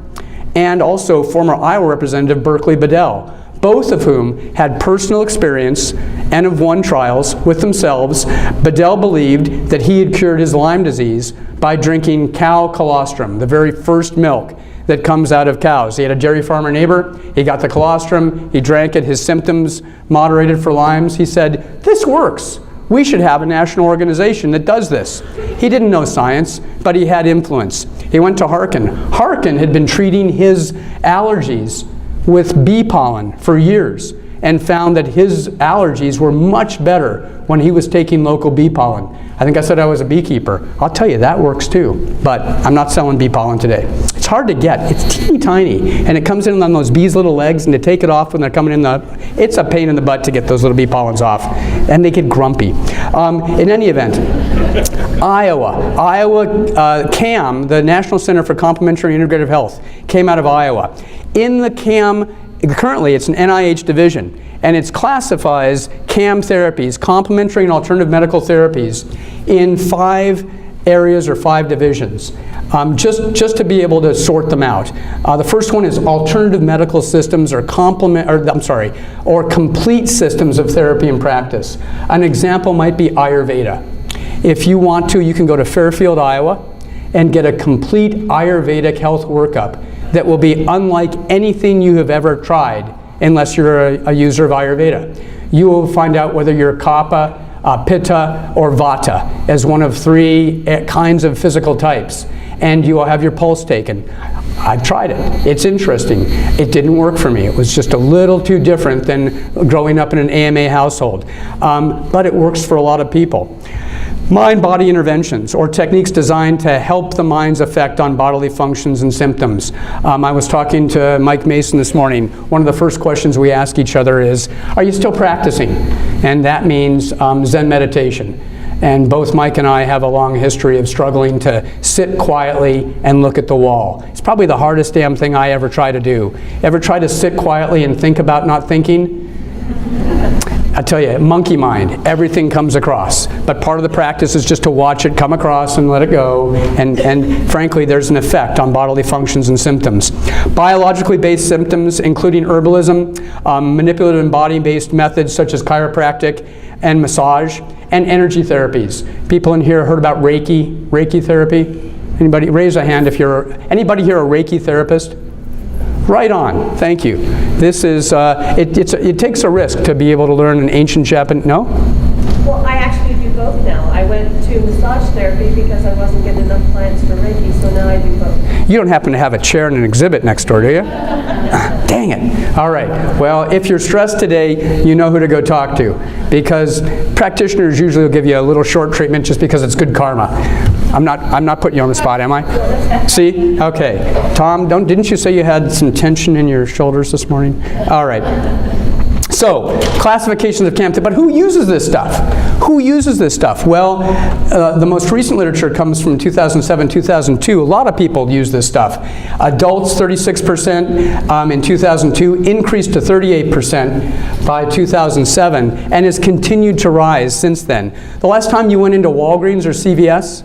and also former Iowa Representative Berkeley Bedell, both of whom had personal experience and have won trials with themselves. Bedell believed that he had cured his Lyme disease by drinking cow colostrum, the very first milk that comes out of cows. He had a dairy farmer neighbor, he got the colostrum, he drank it, his symptoms moderated for Lyme's. He said, this works. We should have a national organization that does this. He didn't know science, but he had influence. He went to Harkin. Harkin had been treating his allergies with bee pollen for years and found that his allergies were much better when he was taking local bee pollen. I think I said I was a beekeeper. I'll tell you, that works too, but I'm not selling bee pollen today. It's hard to get. It's teeny tiny, and it comes in on those bees' little legs, and to take it off when they're coming in it's a pain in the butt to get those little bee pollens off, and they get grumpy. In any event, Iowa CAM, the National Center for Complementary and Integrative Health, came out of Iowa. In the CAM, currently it's an NIH division, and it classifies CAM therapies, complementary and alternative medical therapies, in 5 areas or 5 divisions, just to be able to sort them out. The first one is alternative medical systems or complete systems of therapy and practice. An example might be Ayurveda. If you want to, you can go to Fairfield, Iowa, and get a complete Ayurvedic health workup that will be unlike anything you have ever tried unless you're a user of Ayurveda. You will find out whether you're Kapha, Pitta, or Vata as one of 3 kinds of physical types. And you will have your pulse taken. I've tried it. It's interesting. It didn't work for me. It was just a little too different than growing up in an AMA household. But it works for a lot of people. Mind-body interventions, or techniques designed to help the mind's effect on bodily functions and symptoms. I was talking to Mike Mason this morning. One of the first questions we ask each other is, are you still practicing? And that means Zen meditation. And both Mike and I have a long history of struggling to sit quietly and look at the wall. It's probably the hardest damn thing I ever try to do. Ever try to sit quietly and think about not thinking? I tell you, monkey mind, everything comes across. But part of the practice is just to watch it come across and let it go. And frankly, there's an effect on bodily functions and symptoms. Biologically based symptoms, including herbalism, manipulative and body-based methods such as chiropractic and massage, and energy therapies. People in here heard about Reiki therapy? Anybody? Raise a hand if anybody here a Reiki therapist? Right on, thank you. This is, it takes a risk to be able to learn an ancient Japanese, no? Well, I actually do both now. I went to massage therapy because I wasn't getting enough clients for Reiki, so now I do both. You don't happen to have a chair and an exhibit next door, do you? Dang it. All right. Well, if you're stressed today, you know who to go talk to, because practitioners usually will give you a little short treatment just because it's good karma. I'm not putting you on the spot, am I? See? Okay. Tom, didn't you say you had some tension in your shoulders this morning? All right. So, classifications of camp, but who uses this stuff? Who uses this stuff? Well, the most recent literature comes from 2007, 2002. A lot of people use this stuff. Adults, 36% in 2002, increased to 38% by 2007, and has continued to rise since then. The last time you went into Walgreens or CVS,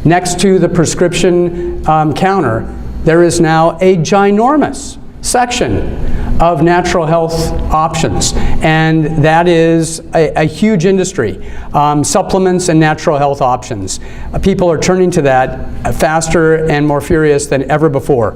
next to the prescription counter, there is now a ginormous section of natural health options, and that is a huge industry. Supplements and natural health options. People are turning to that faster and more furious than ever before.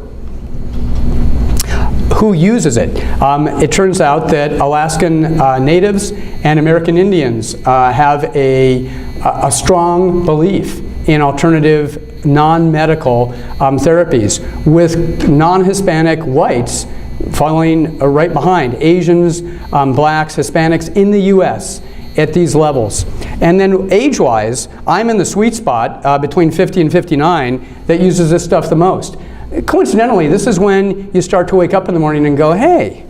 Who uses it? It turns out that Alaskan natives and American Indians have a strong belief in alternative non-medical therapies, with non-Hispanic whites following right behind, Asians, blacks, Hispanics in the US at these levels. And then age-wise, I'm in the sweet spot between 50 and 59 that uses this stuff the most. Coincidentally, this is when you start to wake up in the morning and go, hey,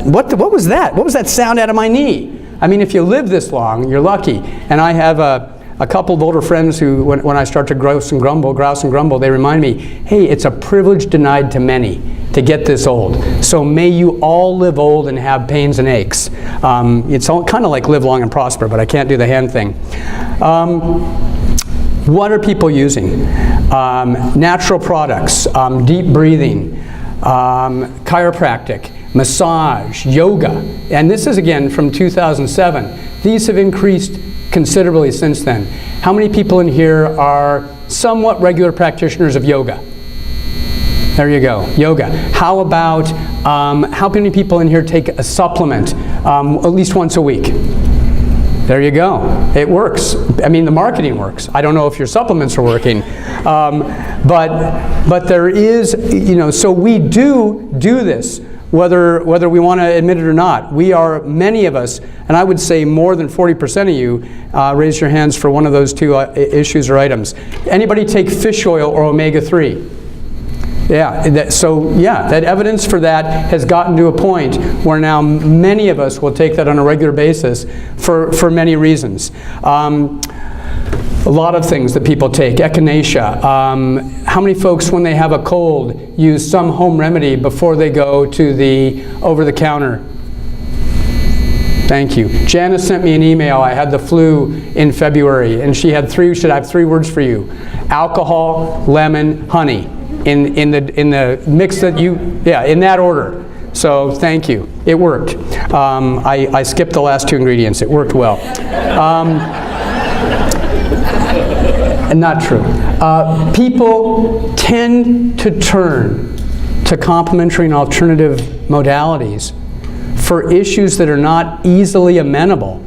what was that? What was that sound out of my knee? I mean, if you live this long, you're lucky. And I have a couple of older friends who, when I start to grouse and grumble, they remind me, hey, it's a privilege denied to many to get this old. So may you all live old and have pains and aches. It's kind of like live long and prosper, but I can't do the hand thing. What are people using? Natural products, deep breathing, chiropractic, massage, yoga. And this is again from 2007. These have increased considerably since then. How many people in here are somewhat regular practitioners of yoga? There you go, yoga. How about, how many people in here take a supplement at least once a week? There you go. It works. I mean, the marketing works. I don't know if your supplements are working. But there is, so we do this, whether we want to admit it or not. We are, many of us, and I would say more than 40% of you, raise your hands for one of those two issues or items. Anybody take fish oil or omega-3? Yeah, that evidence for that has gotten to a point where now many of us will take that on a regular basis for many reasons. A lot of things that people take, echinacea. How many folks, when they have a cold, use some home remedy before they go to the over-the-counter? Thank you. Janice sent me an email. I had the flu in February, and she had should I have three words for you: alcohol, lemon, honey. In the mix that in that order. So thank you. It worked. I skipped the last two ingredients. It worked well. Not true. People tend to turn to complementary and alternative modalities for issues that are not easily amenable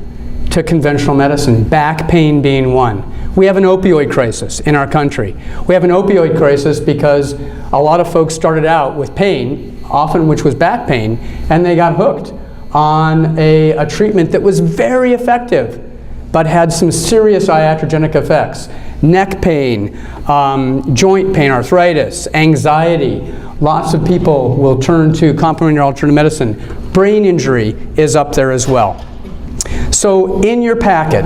to conventional medicine, back pain being one. We have an opioid crisis in our country. We have an opioid crisis because a lot of folks started out with pain, often which was back pain, and they got hooked on a treatment that was very effective, but had some serious iatrogenic effects. Neck pain, joint pain, arthritis, anxiety. Lots of people will turn to complementary alternative medicine. Brain injury is up there as well. So in your packet,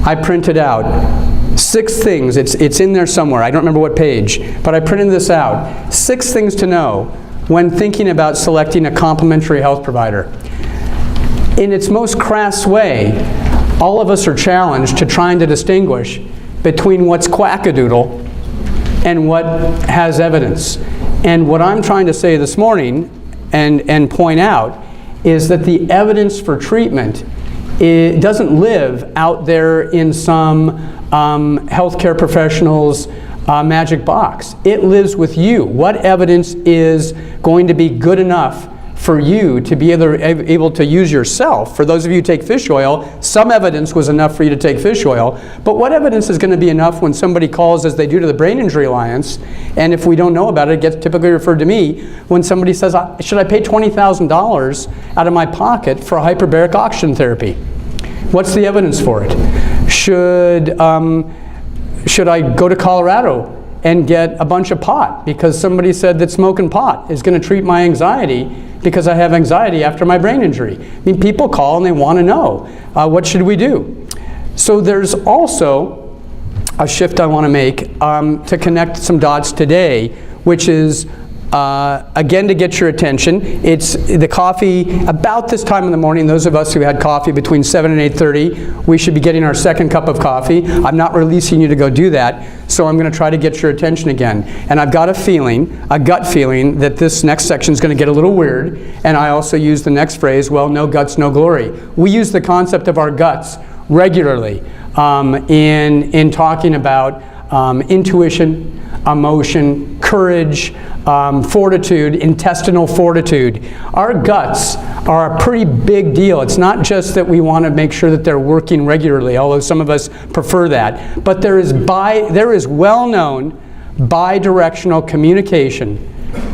I printed out 6 things. It's in there somewhere. I don't remember what page, but I printed this out. 6 things to know when thinking about selecting a complementary health provider. In its most crass way, all of us are challenged to trying to distinguish between what's quackadoodle and what has evidence. And what I'm trying to say this morning and point out is that the evidence for treatment, it doesn't live out there in some healthcare professional's magic box. It lives with you. What evidence is going to be good enough for you to be able to use yourself? For those of you who take fish oil, some evidence was enough for you to take fish oil, but what evidence is going to be enough when somebody calls, as they do to the Brain Injury Alliance, and if we don't know about it, it gets typically referred to me, when somebody says, should I pay $20,000 out of my pocket for hyperbaric oxygen therapy? What's the evidence for it? Should I go to Colorado and get a bunch of pot because somebody said that smoking pot is going to treat my anxiety because I have anxiety after my brain injury? I mean, people call and they want to know, what should we do? So there's also a shift I want to make to connect some dots today, which is again, to get your attention. It's the coffee about this time in the morning. Those of us who had coffee between 7 and 8:30, we should be getting our second cup of coffee. I'm not releasing you to go do that, so I'm going to try to get your attention again. And I've got a gut feeling, that this next section is going to get a little weird, and I also use the next phrase, well, no guts, no glory. We use the concept of our guts regularly in talking about intuition, emotion, courage, fortitude, intestinal fortitude. Our guts are a pretty big deal. It's not just that we want to make sure that they're working regularly, although some of us prefer that, but there is well-known bidirectional communication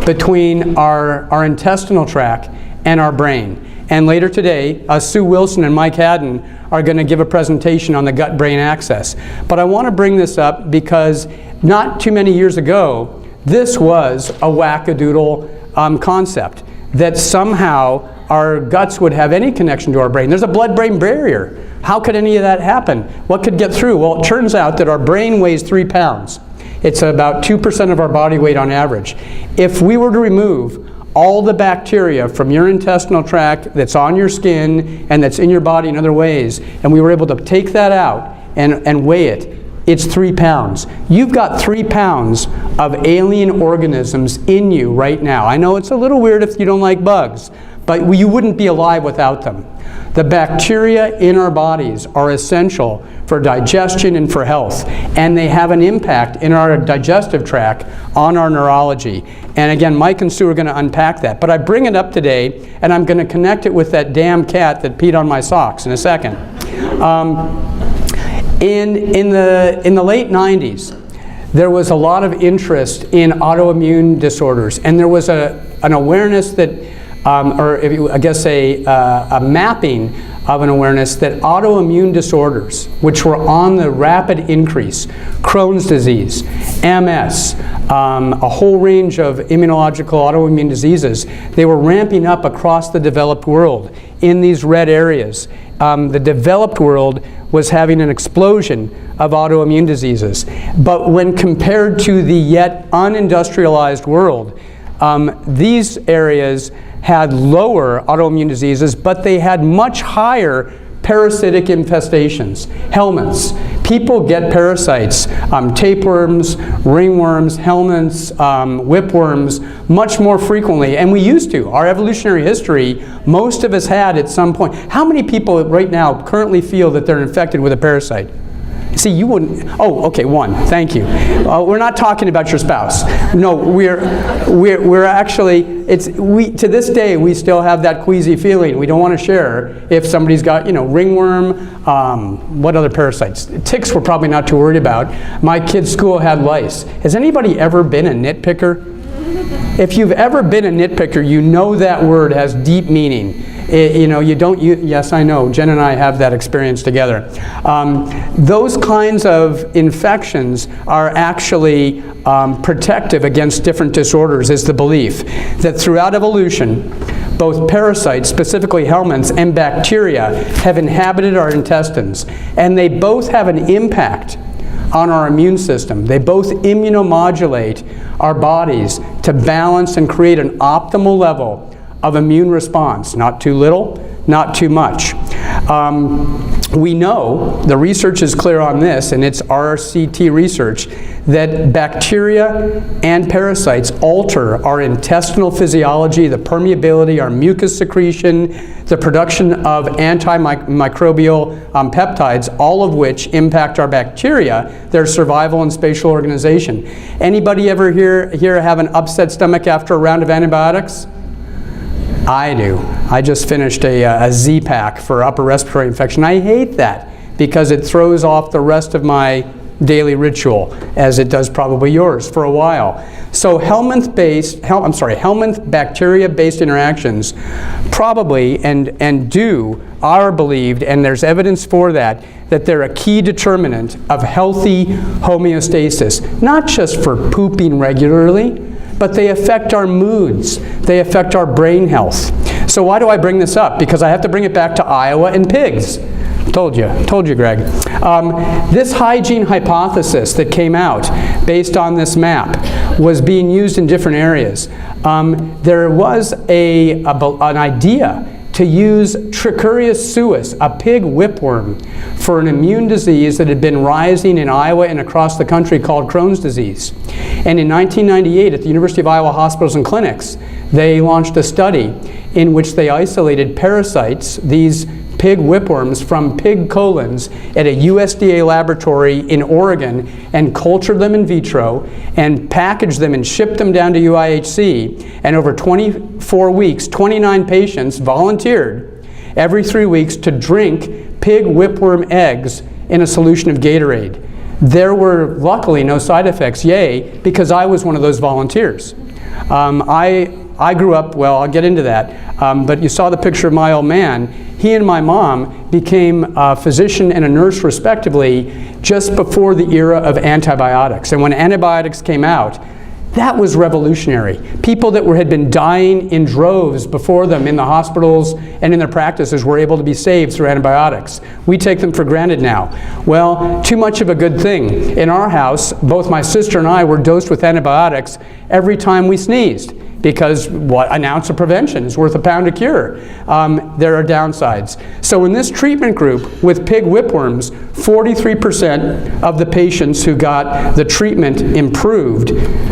between our intestinal tract and our brain. And later today, Sue Wilson and Mike Haddon are going to give a presentation on the gut-brain axis. But I want to bring this up because not too many years ago, this was a wackadoodle concept, that somehow our guts would have any connection to our brain. There's a blood-brain barrier. How could any of that happen? What could get through? Well, it turns out that our brain weighs 3 pounds. It's about 2% of our body weight on average. If we were to remove all the bacteria from your intestinal tract that's on your skin and that's in your body in other ways, and we were able to take that out and weigh it, it's 3 pounds. You've got 3 pounds of alien organisms in you right now. I know it's a little weird if you don't like bugs, but you wouldn't be alive without them. The bacteria in our bodies are essential for digestion and for health, and they have an impact in our digestive tract on our neurology. And again, Mike and Sue are going to unpack that. But I bring it up today, and I'm going to connect it with that damn cat that peed on my socks in a second. In the late 90s, there was a lot of interest in autoimmune disorders, and there was an awareness that, a mapping of an awareness that autoimmune disorders, which were on the rapid increase, Crohn's disease, MS, a whole range of immunological autoimmune diseases, they were ramping up across the developed world in these red areas. The developed world was having an explosion of autoimmune diseases. But when compared to the yet unindustrialized world, these areas had lower autoimmune diseases, but they had much higher parasitic infestations, helminths. People get parasites, tapeworms, ringworms, helminths, whipworms, much more frequently, and we used to. Our evolutionary history, most of us had at some point. How many people right now currently feel that they're infected with a parasite? See, you wouldn't, oh, okay, one, thank you. We're not talking about your spouse. No, we're actually, to this day, we still have that queasy feeling. We don't want to share if somebody's got, ringworm, what other parasites? Ticks we're probably not too worried about. My kid's school had lice. Has anybody ever been a nitpicker? If you've ever been a nitpicker, you know that word has deep meaning. Yes, I know, Jen and I have that experience together. Those kinds of infections are actually protective against different disorders, is the belief that throughout evolution, both parasites, specifically helminths, and bacteria have inhabited our intestines, and they both have an impact on our immune system. They both immunomodulate our bodies to balance and create an optimal level of immune response. Not too little, not too much. We know, the research is clear on this, and it's RCT research, that bacteria and parasites alter our intestinal physiology, the permeability, our mucus secretion, the production of antimicrobial peptides, all of which impact our bacteria, their survival and spatial organization. Anybody ever here have an upset stomach after a round of antibiotics? I do. I just finished a Z-Pack for upper respiratory infection. I hate that because it throws off the rest of my daily ritual, as it does probably yours, for a while. So helminth bacteria-based interactions probably are believed, and there's evidence for that they're a key determinant of healthy homeostasis, not just for pooping regularly, but they affect our moods. They affect our brain health. So why do I bring this up? Because I have to bring it back to Iowa and pigs. Told you, Greg. This hygiene hypothesis that came out based on this map was being used in different areas. There was an idea to use Trichuria suis, a pig whipworm, for an immune disease that had been rising in Iowa and across the country called Crohn's disease. And in 1998 at the University of Iowa Hospitals and Clinics, they launched a study in which they isolated parasites, these pig whipworms, from pig colons at a USDA laboratory in Oregon, and cultured them in vitro and packaged them and shipped them down to UIHC. And over 24 weeks, 29 patients volunteered every 3 weeks to drink pig whipworm eggs in a solution of Gatorade. There were luckily no side effects, yay, because I was one of those volunteers. I grew up, well, I'll get into that, but you saw the picture of my old man. He and my mom became a physician and a nurse respectively just before the era of antibiotics. And when antibiotics came out, that was revolutionary. People that had been dying in droves before them in the hospitals and in their practices were able to be saved through antibiotics. We take them for granted now. Well, too much of a good thing. In our house, both my sister and I were dosed with antibiotics every time we sneezed, because an ounce of prevention is worth a pound of cure. There are downsides. So in this treatment group with pig whipworms, 43% of the patients who got the treatment improved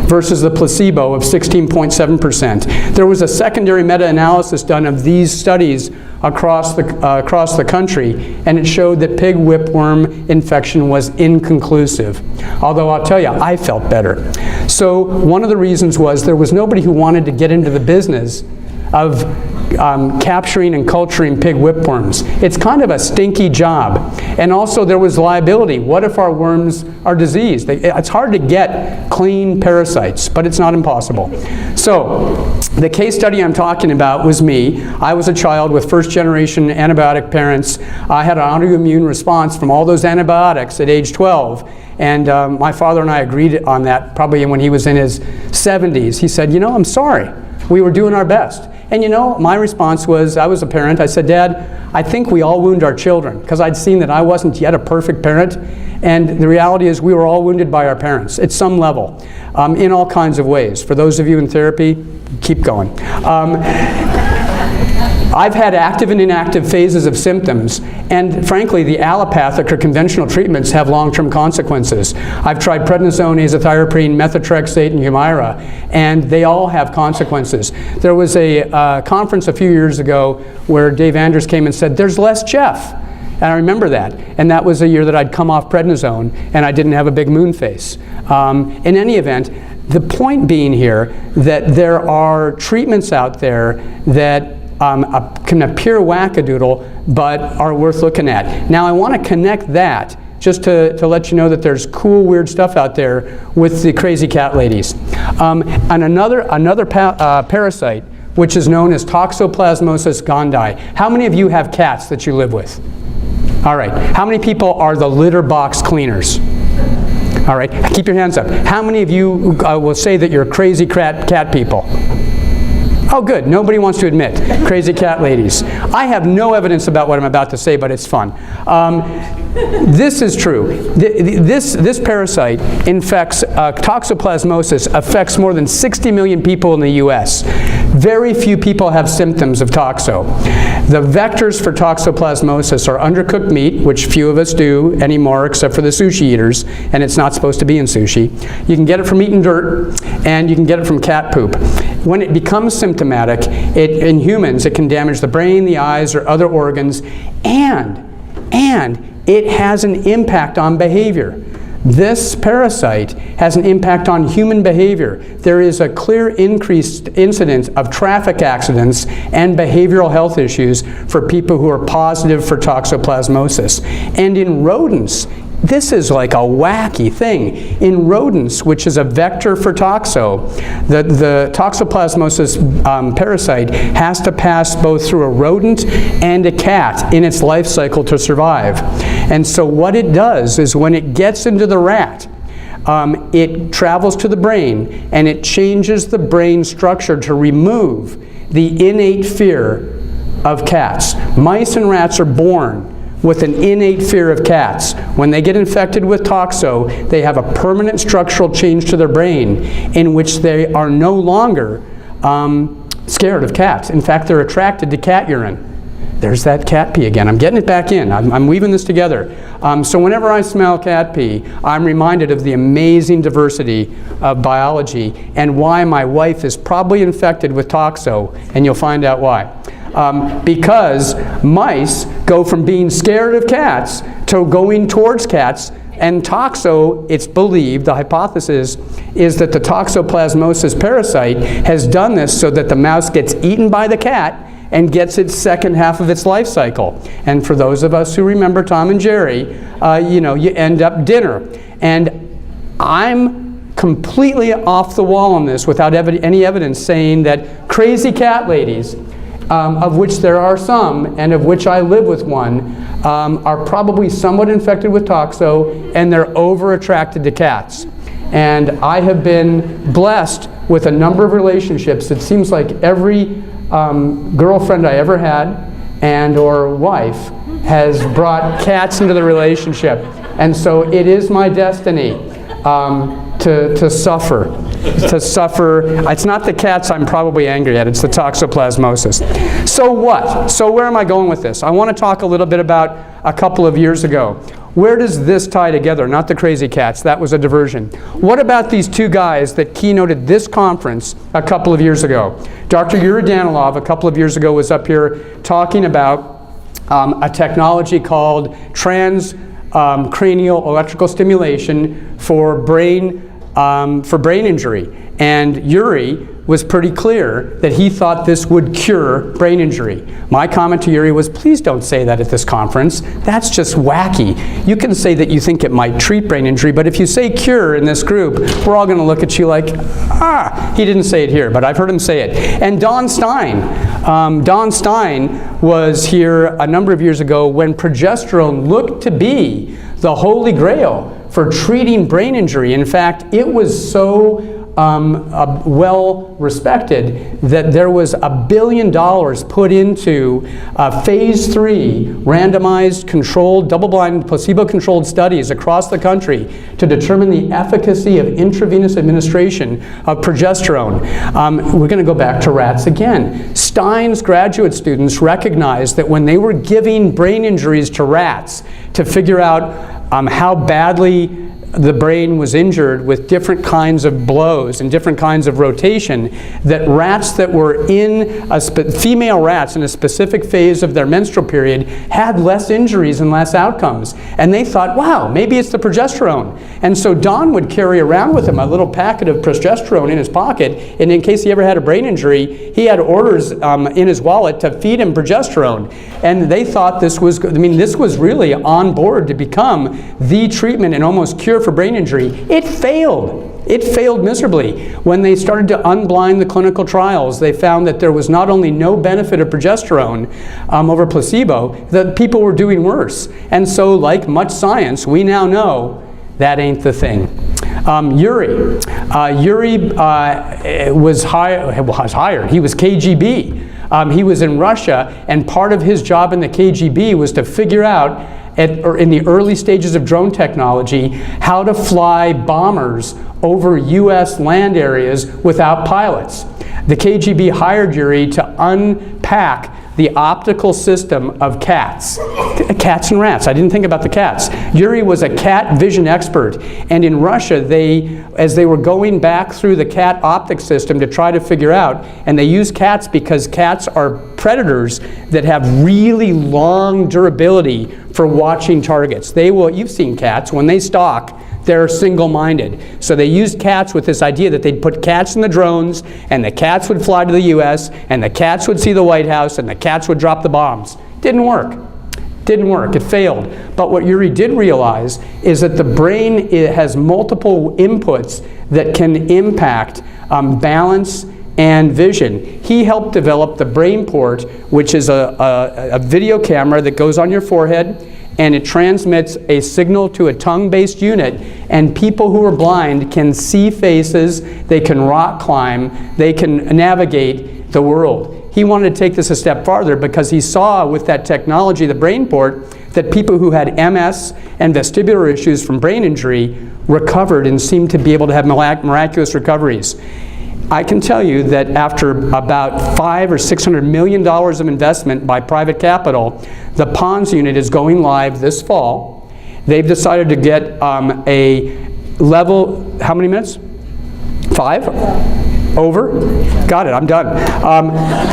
versus the placebo of 16.7%. There was a secondary meta-analysis done of these studies across the country, and it showed that pig whipworm infection was inconclusive. Although I'll tell you, I felt better. So one of the reasons was there was nobody who wanted to get into the business of capturing and culturing pig whipworms. It's kind of a stinky job. And also there was liability. What if our worms are diseased? It's hard to get clean parasites, but it's not impossible. So the case study I'm talking about was me. I was a child with first-generation antibiotic parents. I had an autoimmune response from all those antibiotics at age 12. And my father and I agreed on that probably when he was in his 70s. He said, I'm sorry. We were doing our best. And my response was, I was a parent, I said, Dad, I think we all wound our children, because I'd seen that I wasn't yet a perfect parent, and the reality is we were all wounded by our parents at some level, in all kinds of ways. For those of you in therapy, keep going. I've had active and inactive phases of symptoms, and frankly, the allopathic or conventional treatments have long-term consequences. I've tried prednisone, azathioprine, methotrexate, and Humira, and they all have consequences. There was a conference a few years ago where Dave Andrews came and said, there's less Jeff. And I remember that. And that was a year that I'd come off prednisone and I didn't have a big moon face. In any event, the point being here that there are treatments out there that can appear wackadoodle, but are worth looking at. Now I want to connect that just to let you know that there's cool, weird stuff out there with the crazy cat ladies. And another parasite, which is known as Toxoplasmosis gondii. How many of you have cats that you live with? All right. How many people are the litter box cleaners? All right. Keep your hands up. How many of you will say that you're crazy cat people? Oh, good. Nobody wants to admit. Crazy cat ladies. I have no evidence about what I'm about to say, but it's fun. This is true. This parasite infects, toxoplasmosis affects more than 60 million people in the US. Very few people have symptoms of toxo. The vectors for toxoplasmosis are undercooked meat, which few of us do anymore except for the sushi eaters, and it's not supposed to be in sushi. You can get it from eating dirt, and you can get it from cat poop. When it becomes symptomatic, in humans, it can damage the brain, the eyes, or other organs, and it has an impact on behavior. This parasite has an impact on human behavior. There is a clear increased incidence of traffic accidents and behavioral health issues for people who are positive for toxoplasmosis. And in rodents, this is like a wacky thing. In rodents, which is a vector for toxo, the toxoplasmosis parasite has to pass both through a rodent and a cat in its life cycle to survive. And so what it does is when it gets into the rat, it travels to the brain and it changes the brain structure to remove the innate fear of cats. Mice and rats are born with an innate fear of cats. When they get infected with toxo, they have a permanent structural change to their brain in which they are no longer scared of cats. In fact, they're attracted to cat urine. There's that cat pee again. I'm getting it back in. I'm weaving this together. So whenever I smell cat pee, I'm reminded of the amazing diversity of biology and why my wife is probably infected with toxo, and you'll find out why. Because mice go from being scared of cats to going towards cats, and toxo, it's believed, the hypothesis is that the toxoplasmosis parasite has done this so that the mouse gets eaten by the cat and gets its second half of its life cycle. And for those of us who remember Tom and Jerry, you end up dinner. And I'm completely off the wall on this without any evidence saying that crazy cat ladies, of which there are some, and of which I live with one, are probably somewhat infected with toxo, and they're over-attracted to cats. And I have been blessed with a number of relationships. It seems like every girlfriend I ever had and or wife has brought cats into the relationship. And so it is my destiny to suffer. It's not the cats I'm probably angry at, it's the toxoplasmosis. So what? So where am I going with this? I want to talk a little bit about a couple of years ago. Where does this tie together? Not the crazy cats, that was a diversion. What about these two guys that keynoted this conference a couple of years ago? Dr. Yuri Danilov a couple of years ago was up here talking about a technology called transcranial electrical stimulation for brain injury. And Yuri was pretty clear that he thought this would cure brain injury. My comment to Yuri was, please don't say that at this conference. That's just wacky. You can say that you think it might treat brain injury, but if you say cure in this group, we're all going to look at you like, he didn't say it here, but I've heard him say it. And Don Stein was here a number of years ago when progesterone looked to be the holy grail for treating brain injury. In fact, it was so well respected that there was $1 billion put into phase 3 randomized controlled double-blind placebo-controlled studies across the country to determine the efficacy of intravenous administration of progesterone. We're going to go back to rats again. Stein's graduate students recognized that when they were giving brain injuries to rats to figure out how badly the brain was injured with different kinds of blows and different kinds of rotation, that rats that were female rats in a specific phase of their menstrual period had less injuries and less outcomes. And they thought, wow, maybe it's the progesterone. And so Don would carry around with him a little packet of progesterone in his pocket, and in case he ever had a brain injury, he had orders in his wallet to feed him progesterone. And they thought this was really on board to become the treatment and almost cure for brain injury. It failed. It failed miserably. When they started to unblind the clinical trials, they found that there was not only no benefit of progesterone over placebo, that people were doing worse. And so, like much science, we now know that ain't the thing. Yuri was hired. He was KGB. He was in Russia, and part of his job in the KGB was to figure out, in the early stages of drone technology, how to fly bombers over US land areas without pilots. The KGB hired Yuri to unpack the optical system of cats and rats. I didn't think about the cats. Yuri was a cat vision expert, and in Russia, as they were going back through the cat optic system to try to figure out, and they use cats because cats are predators that have really long durability for watching targets. You've seen cats, when they stalk, they're single-minded. So they used cats with this idea that they'd put cats in the drones, and the cats would fly to the US, and the cats would see the White House, and the cats would drop the bombs. Didn't work. Didn't work. It failed. But what Yuri did realize is that the brain has multiple inputs that can impact balance and vision. He helped develop the BrainPort, which is a video camera that goes on your forehead, and it transmits a signal to a tongue-based unit, and people who are blind can see faces, they can rock climb, they can navigate the world. He wanted to take this a step farther because he saw with that technology, the BrainPort, that people who had MS and vestibular issues from brain injury recovered and seemed to be able to have miraculous recoveries. I can tell you that after about $500 or $600 million of investment by private capital, the PONS unit is going live this fall. They've decided to get a level, how many minutes? 5? Over? Got it, I'm done.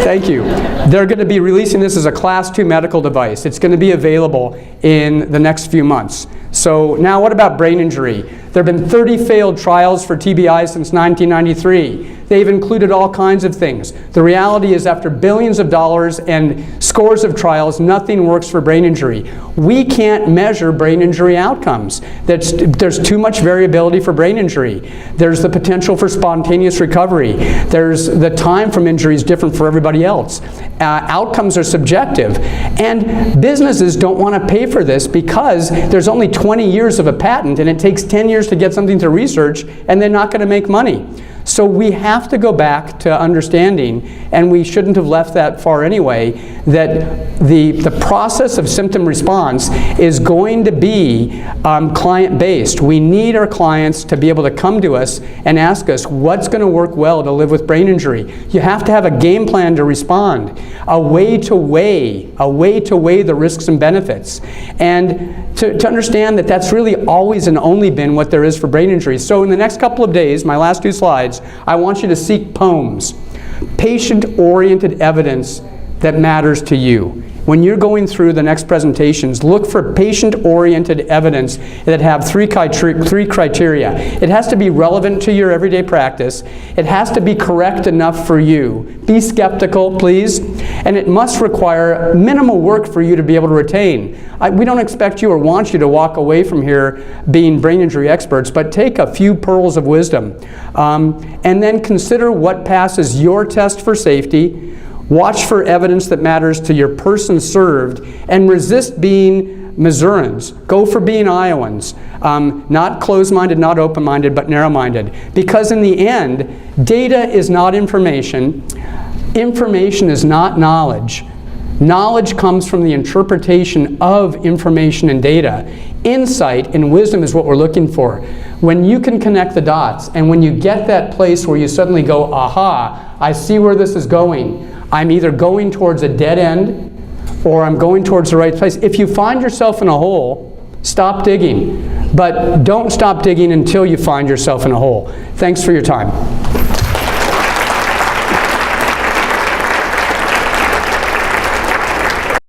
Thank you. They're going to be releasing this as a Class 2 medical device. It's going to be available in the next few months. So now what about brain injury? There have been 30 failed trials for TBI since 1993. They've included all kinds of things. The reality is, after billions of dollars and scores of trials, nothing works for brain injury. We can't measure brain injury outcomes. There's too much variability for brain injury. There's the potential for spontaneous recovery. There's the time from injury is different for everybody else. Outcomes are subjective. And businesses don't want to pay for this because there's only 20 years of a patent, and it takes 10 years to get something to research, and they're not going to make money. So we have to go back to understanding, and we shouldn't have left that far anyway, that the process of symptom response is going to be client-based. We need our clients to be able to come to us and ask us what's going to work well to live with brain injury. You have to have a game plan to respond, a way to weigh the risks and benefits, and to understand that that's really always and only been what there is for brain injury. So in the next couple of days, my last 2 slides, I want you to seek POEMS, patient-oriented evidence that matters to you. When you're going through the next presentations, look for patient-oriented evidence that have three criteria. It has to be relevant to your everyday practice. It has to be correct enough for you. Be skeptical, please. And it must require minimal work for you to be able to retain. We don't expect you or want you to walk away from here being brain injury experts, but take a few pearls of wisdom. And then consider what passes your test for safety. Watch for evidence that matters to your person served, and resist being Missourians. Go for being Iowans. Not closed-minded, not open-minded, but narrow-minded. Because in the end, data is not information. Information is not knowledge. Knowledge comes from the interpretation of information and data. Insight and wisdom is what we're looking for. When you can connect the dots, and when you get that place where you suddenly go, aha, I see where this is going. I'm either going towards a dead end or I'm going towards the right place. If you find yourself in a hole, stop digging. but don't stop digging until you find yourself in a hole. Thanks for your time.